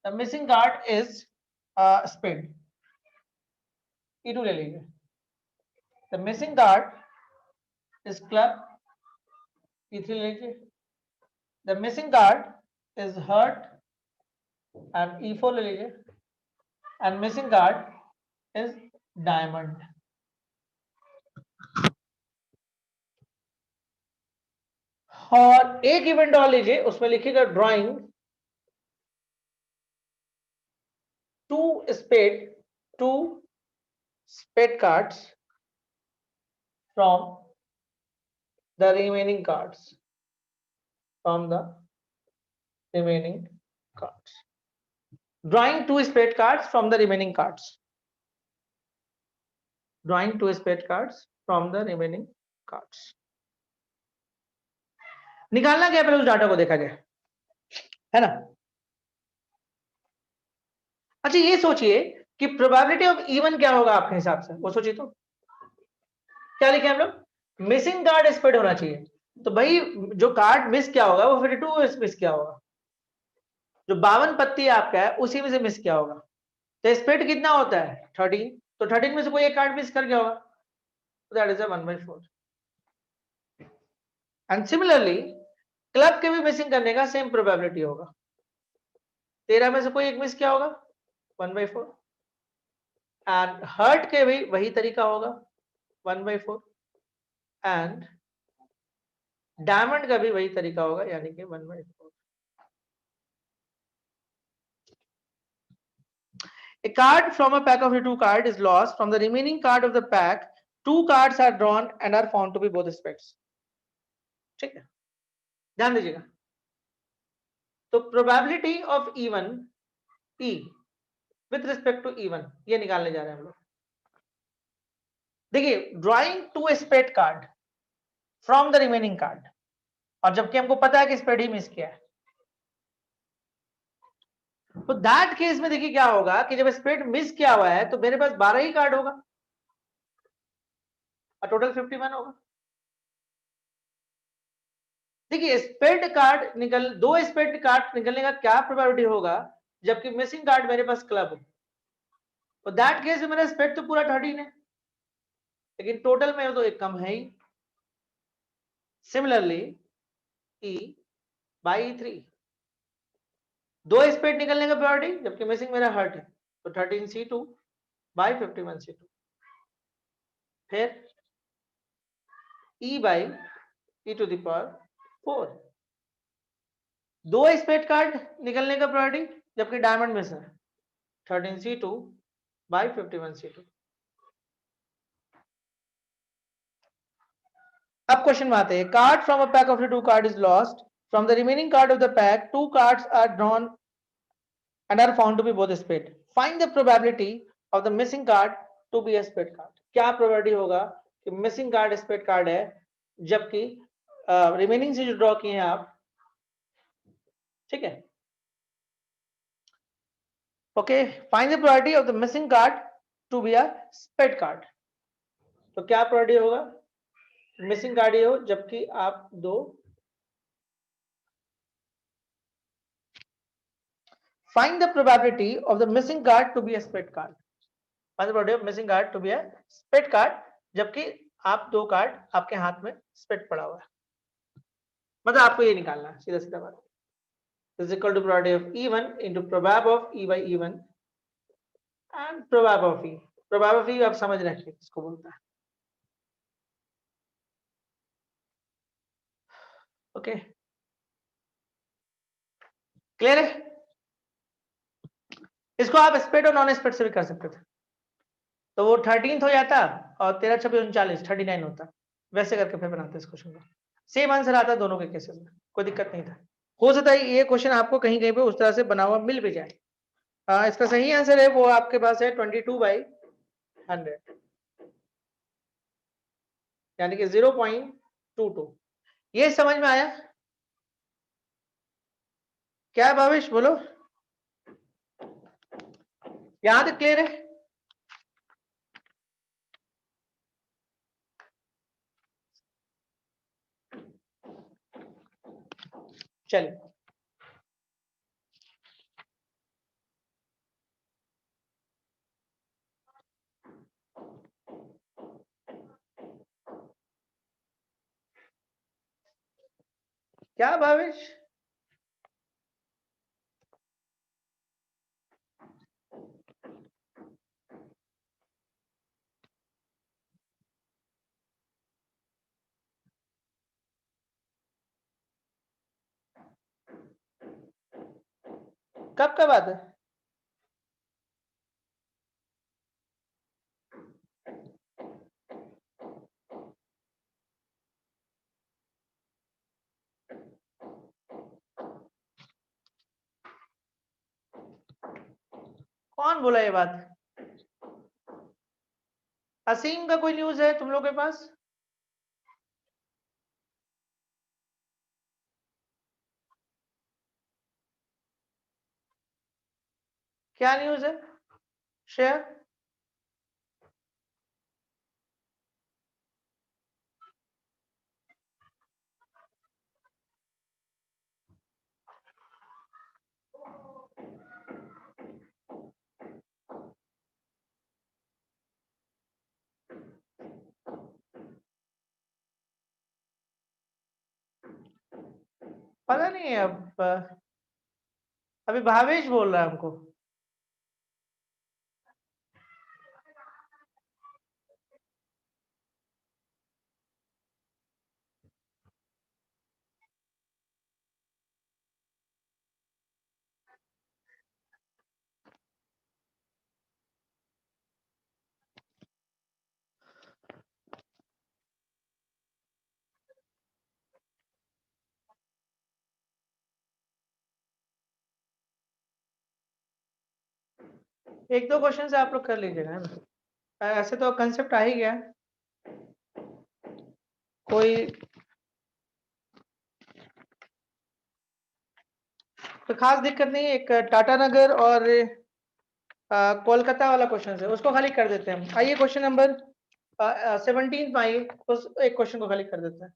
The missing card is spade, E2 ले लीजिए। The missing card is club, E3 ले लीजिए। The missing card is heart and E4 ले लीजिए। And missing card is diamond. और एक इवेंट और लीजिए, उसमें लिखिएगा drawing 2 spade cards from the remaining cards, drawing 2 spade cards from the remaining cards, drawing 2 spade cards from the remaining cards। निकालना क्या, पहले उस डाटा को देखा जाए, है ना। अच्छा ये सोचिए कि प्रोबेबिलिटी ऑफ इवन क्या होगा आपके हिसाब से, वो सोचिए। तो क्या लिखे हम लोग? मिसिंग कार्ड स्पेड होना चाहिए। तो भाई जो कार्ड मिस क्या होगा वो 52 मिस क्या होगा, जो 52 पत्ती आपका है उसी में से मिस क्या होगा। तो स्पेड कितना होता है 13, तो 13 में से कोई एक कार्ड मिस कर गया होगा, तो that is 1/4। And similarly club के भी मिसिंग करने का सेम प्रोबेबिलिटी होगा। 13 में से कोई एक मिस क्या होगा, 1/4 एंड हर्ट के भी वही तरीका होगा 1/4 एंड डायमंड का भी वही तरीका होगा यानी कि 1/4. A card from a pack of the two card is lost. From the remaining card of the pack, two cards are drawn and are found to be both aspects. ठीक है, ध्यान दीजिएगा. तो probability of even E with respect to even ये निकालने जा रहे हैं हम लोग. देखिए, drawing two spade card from the remaining card और जबकि हमको पता है कि स्पेड ही मिस किया है, तो दैट केस में देखिए क्या होगा कि जब स्पेड मिस किया हुआ है तो मेरे पास 12 ही कार्ड होगा और टोटल 51 होगा. देखिए, स्पेड कार्ड निकल, दो स्पेड कार्ड निकलने का क्या प्रोबेबिलिटी होगा जबकि मिसिंग कार्ड मेरे पास क्लब हो. तो दैट केस में मेरा स्पेड तो पूरा 13 है, लेकिन टोटल में तो एक कम है ही. सिमिलरली E बाई 3, दो स्पेड निकलने का प्रोबेबिलिटी जबकि मिसिंग मेरा हर्ट है, तो 13C2 बाई 51C2. फिर E by E to the power 4, दो स्पेड कार्ड निकलने का प्रोबेबिलिटी जबकि डायमंड मिस है, 13C2 बाई 51C2. अब क्वेश्चन में आते हैं. Card from a pack of the two card is lost. From the remaining card of the pack two cards are drawn and are found to be both spade. Find the probability of the missing card to be a spade card. क्या probability होगा कि missing card spade card है जबकि remaining से जो draw किए हैं आप, ठीक है. Okay, find the probability of the missing card to be a spade card. तो क्या प्रोबेबिलिटी होगा मिसिंग कार्ड ये हो जबकि आप दो. Find the probability of the missing card to be a spade card. Find the probability of missing card to be a spade card, जबकि आप दो कार्ड आपके हाथ में स्पेड पड़ा हुआ है. मतलब आपको ये निकालना है सीधा सीधा बात. Is equal to probability of E1 into probab of E by E1 and probab of E. Probab of E आप समझ रहे हैं किसको बोलता है. ओके, क्लियर है. इसको आप स्पेड और नॉन स्पेड से भी कर सकते थे, तो वो 13th हो जाता और 13 26 39 39 होता. वैसे करके फिर बनाते इस क्वेश्चन को. सेम आंसर आता दोनों के केसेस में, कोई दिक्कत नहीं था. हो सकता है ये क्वेश्चन आपको कहीं कहीं पे उस तरह से बना हुआ मिल भी जाए. इसका सही आंसर है वो आपके पास है 22/100 यानी कि 0.22. ये समझ में आया क्या भावेश, बोलो. यहां तक क्लियर है. चलिए, क्या भावेश, कब बात है. कौन बोला ये बात. असीम का कोई न्यूज है तुम लोग के पास. क्या न्यूज है, शेयर. पता नहीं है अब. अभी भावेश बोल रहा है हमको. एक दो क्वेश्चन से आप लोग कर लीजिएगा, है ना। ऐसे तो कंसेप्ट आ ही गया, कोई तो खास दिक्कत नहीं है। एक टाटा नगर और कोलकाता वाला क्वेश्चन है, उसको खाली कर देते हैं। आइए क्वेश्चन नंबर 17 में आइए, उस एक क्वेश्चन को खाली कर देते हैं।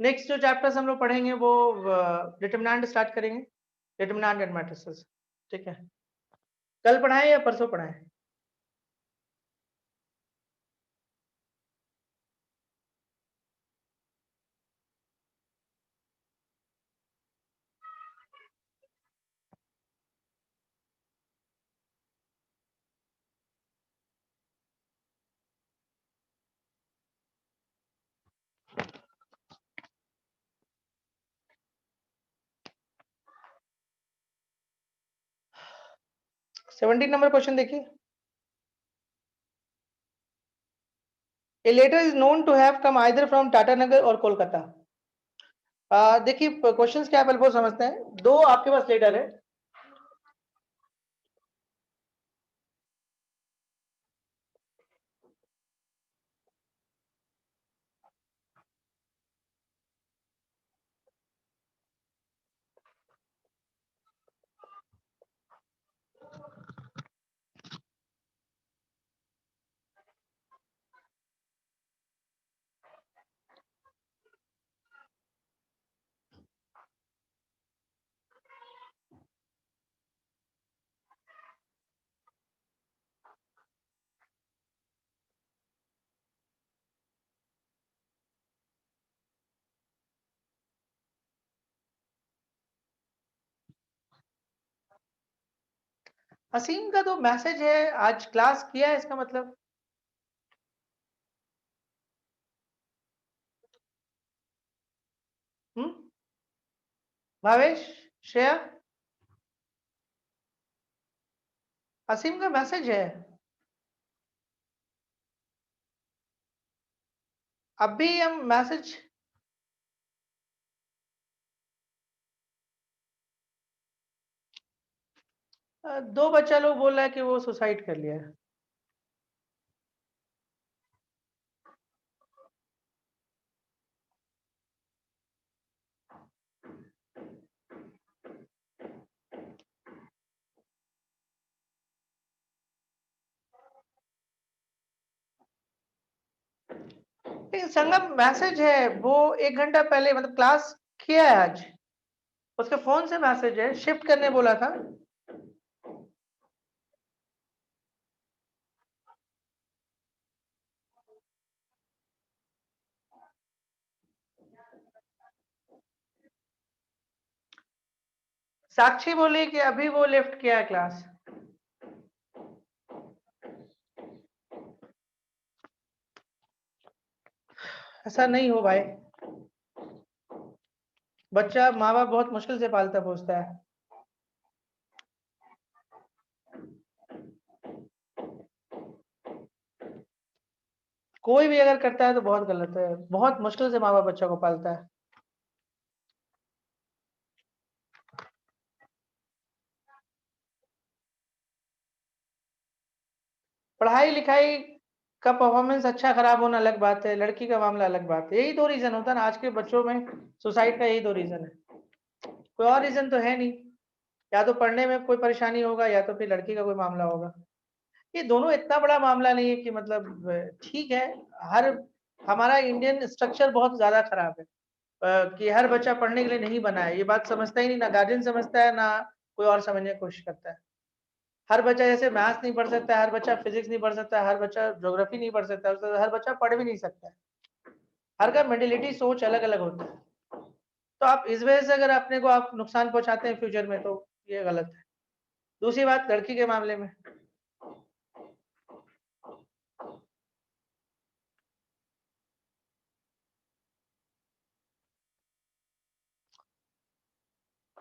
नेक्स्ट जो चैप्टर्स हम लोग पढ़ेंगे वो डिटरमिनेंट स्टार्ट करेंगे, डिटरमिनेंट एंड मैट्रिसेस। ठीक है, कल पढ़ाएं या परसों पढ़ाएं? सेवनटीन नंबर क्वेश्चन देखिए। A letter is known to have come either from Tatanagar और कोलकाता। देखिए क्वेश्चंस क्या है पहले वो समझते हैं। दो आपके पास लेटर है, असीम का तो मैसेज है आज क्लास किया है, इसका मतलब। हम्म, भावेश, श्रेया, असीम का मैसेज है। अभी हम मैसेज दो बच्चा लोग बोल रहा है कि वो सुसाइड कर लिया है। लेकिन संगम मैसेज है वो 1 घंटा पहले, मतलब क्लास किया है आज, उसके फोन से मैसेज है, शिफ्ट करने बोला था। साक्षी बोली कि अभी वो लिफ्ट किया है क्लास। ऐसा नहीं हो भाई, बच्चा माँ बाप बहुत मुश्किल से पालता पोसता है। कोई भी अगर करता है तो बहुत गलत है, बहुत मुश्किल से माँ बाप बच्चा को पालता है। पढ़ाई लिखाई का परफॉर्मेंस अच्छा खराब होना अलग बात है, लड़की का मामला अलग बात है। यही दो रीजन होता है ना आज के बच्चों में, सुसाइड का यही दो रीजन है, कोई और रीजन तो है नहीं। या तो पढ़ने में कोई परेशानी होगा या तो फिर लड़की का कोई मामला होगा। ये दोनों इतना बड़ा मामला नहीं है कि मतलब ठीक है। हर हमारा इंडियन स्ट्रक्चर बहुत ज्यादा खराब है, कि हर बच्चा पढ़ने के लिए नहीं बना है, ये बात समझता ही नहीं, ना गार्जियन समझता है ना कोई और समझने की कोशिश करता है। हर बच्चा जैसे मैथ्स नहीं पढ़ सकता है, हर बच्चा फिजिक्स नहीं पढ़ सकता है, हर बच्चा ज्योग्राफी नहीं पढ़ सकता है, हर बच्चा पढ़ भी नहीं सकता है। हर का मेंटेलिटी सोच अलग अलग होता है। तो आप इस वजह से अगर अपने को आप नुकसान पहुंचाते हैं फ्यूचर में तो ये गलत है। दूसरी बात लड़की के मामले में,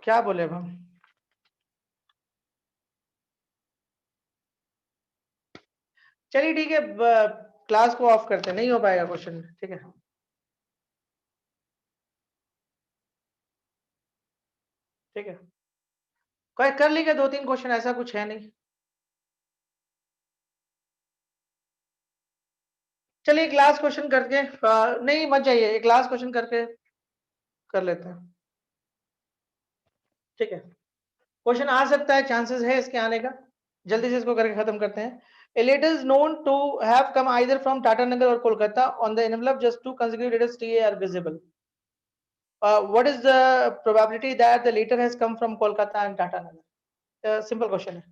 क्या बोले अब हम। चलिए ठीक है, क्लास को ऑफ करते हैं, नहीं हो पाएगा क्वेश्चन, ठीक है। ठीक है, कोई कर लीजिए 2-3 क्वेश्चन, ऐसा कुछ है नहीं। चलिए एक लास्ट क्वेश्चन करके नहीं मत जाइए, एक लास्ट क्वेश्चन करके कर लेते हैं। ठीक है, क्वेश्चन आ सकता है, चांसेस है इसके आने का, जल्दी से इसको करके खत्म करते हैं। A letter is known to have come either from Tata Nagar or Kolkata. On the envelope, just two consecutive letters TA are visible. What is the probability that the letter has come from Kolkata and Tata Nagar? Simple question है।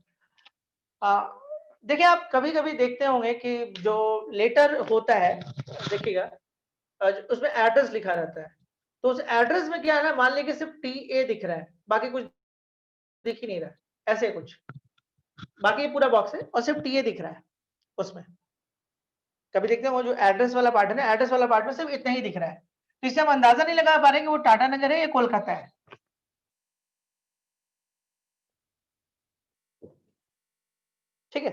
देखिए आप कभी कभी देखते होंगे कि जो letter होता है, देखिएगा उसमें एड्रेस लिखा रहता है, तो उस एड्रेस में क्या है ना, मान लीजिए सिर्फ TA दिख रहा है, बाकी कुछ दिख ही नहीं रहा है, ऐसे कुछ, बाकी पूरा बॉक्स है और सिर्फ TA दिख रहा है उसमें। कभी देखते हैं वो जो एड्रेस वाला पार्ट है ना, एड्रेस वाला पार्ट में सिर्फ इतना ही दिख रहा है, तो इससे हम अंदाजा नहीं लगा पा रहे कि वो टाटा नगर है या कोलकाता है। ठीक है,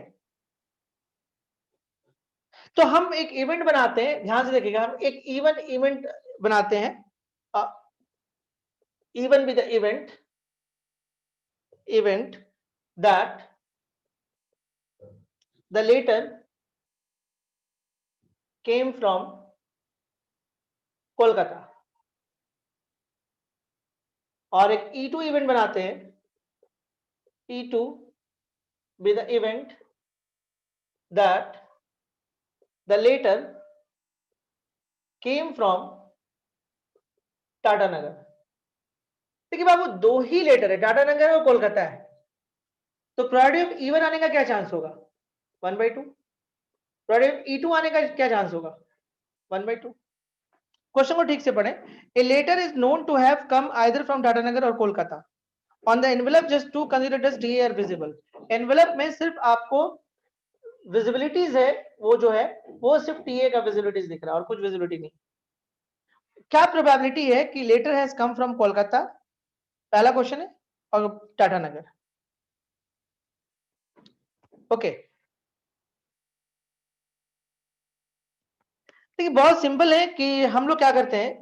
तो हम एक इवेंट बनाते हैं, ध्यान से देखिएगा, हम एक इवेंट बनाते हैं, even with the event that the letter came from Kolkata, और एक E2 इवेंट बनाते हैं, E2 with the event that the letter came from Tata नगर। देखिए बाबू दो ही लेटर है, टाटा नगर और कोलकाता है, तो प्रोबेबिलिटी ऑफ इवन आने का क्या चांस होगा? 1/2। प्रोबेबिलिटी ऑफ E2 आने का क्या चांस होगा? 1/2। क्वेश्चन को ठीक से पढ़ें। A letter is known to have come either from Tatanagar और Kolkata. On the envelope just two considered T are visible. Envelope में सिर्फ आपको विजिबिलिटीज है, वो जो है वो सिर्फ टीए का विजिबिलिटीज दिख रहा है और कुछ विजिबिलिटी नहीं। क्या प्रोबेबिलिटी है कि letter has come from Kolkata, पहला क्वेश्चन है, और टाटा नगर। ओके, देखिए बहुत सिंपल है कि हम लोग क्या करते हैं,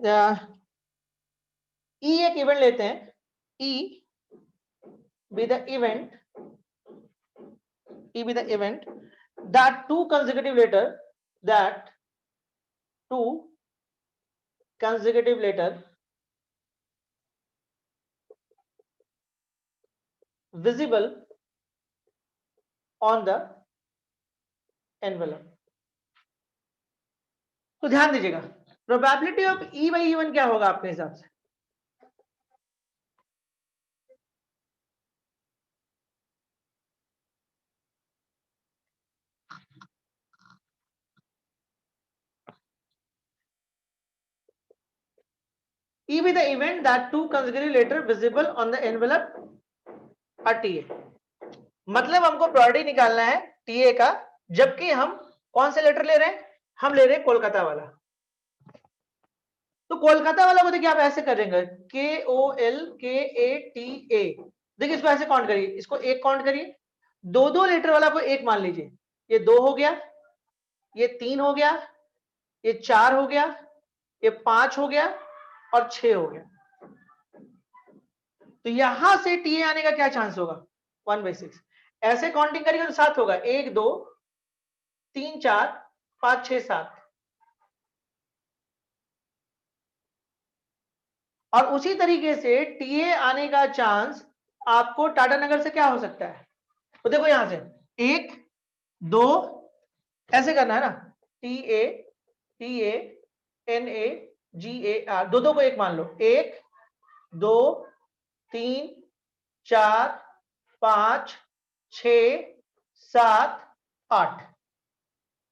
ई एक इवेंट लेते हैं, ई be the event, E be the event that two consecutive letter visible on the envelope। तो ध्यान दीजिएगा, probability of E by E1 क्या होगा आपके हिसाब से? E be the event that two consecutive letter visible on the envelope are TA। मतलब हमको प्रोबेबिलिटी निकालना है TA का, जबकि हम कौन से लेटर ले रहे हैं? हम ले रहे हैं कोलकाता वाला। तो कोलकाता वाला को देखिए आप ऐसे करेंगे, KOLKATA। देखिए इसको ऐसे काउंट करिए, इसको एक काउंट करिए, दो दो लेटर वाला को एक मान लीजिए, ये 2 हो गया, ये 3 हो गया, ये 4 हो गया, ये 5 हो गया और 6 हो गया। तो यहां से टीए आने का क्या चांस होगा? 1/6। ऐसे काउंटिंग करिएगा तो 7 होगा, 1 2 3 4 5 6 7। और उसी तरीके से टीए आने का चांस आपको टाटा नगर से क्या हो सकता है? तो देखो यहां से 1 2 ऐसे करना है ना, TA TA NA GAR, दो दो को एक मान लो, 1 2 3 4 5 6 7 8,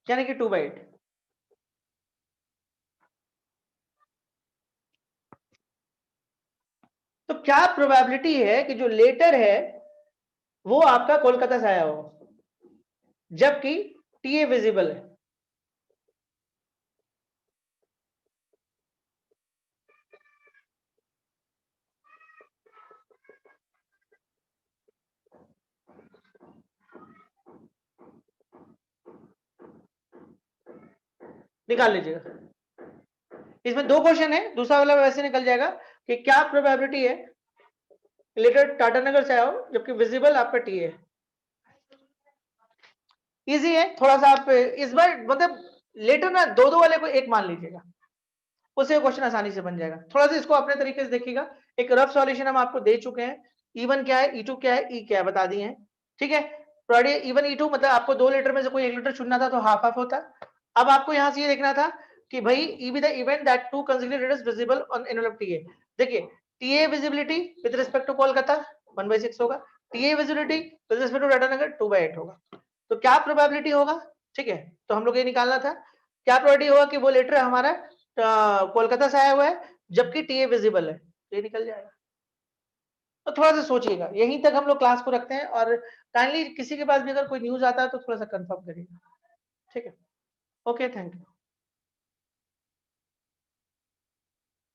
यानी कि 2/8। तो क्या प्रोबेबिलिटी है कि जो लेटर है वो आपका कोलकाता से आया हो, जबकि टीए विजिबल है? निकाल लीजिएगा, इसमें दो क्वेश्चन है, दूसरा वाला वैसे निकल जाएगा कि क्या प्रोबेबिलिटी है लेटर टाटानगर से आया हो जबकि विजिबल आपका टीए है। इजी है थोड़ा सा, आप इस बार मतलब लेटर ना दो दो वाले को एक मान लीजिएगा, उससे क्वेश्चन आसानी से बन जाएगा। थोड़ा सा इसको अपने तरीके से देखिएगा। एक रफ सॉल्यूशन हम आपको दे चुके हैं, E1 क्या है, E2 क्या है, E क्या है बता दिए हैं, ठीक है। E1 E2 मतलब आपको 2 लेटर में से कोई एक लेटर चुनना था तो हाफ हाफ होता। अब आपको यहाँ से ये देखना था कि भाई E be the event that two consecutive letters visible on envelope TA। देखिए TA visibility with respect to Kolkata 1/6 होगा, TA visibility with respect to Tatanagar 2/8 होगा। तो क्या प्रोबेबिलिटी होगा, ठीक है, तो हम लोग ये निकालना था क्या प्रोबेबिलिटी होगा कि वो लेटर हमारा कोलकाता से आया हुआ है जबकि टीए विजिबल है, तो ये निकल जाएगा। तो थोड़ा सा सोचिएगा, यहीं तक हम लोग क्लास को रखते हैं और काइंडली किसी के पास भी अगर कोई न्यूज आता है तो थोड़ा सा कंफर्म करिएगा, ठीक है। Okay, thank you.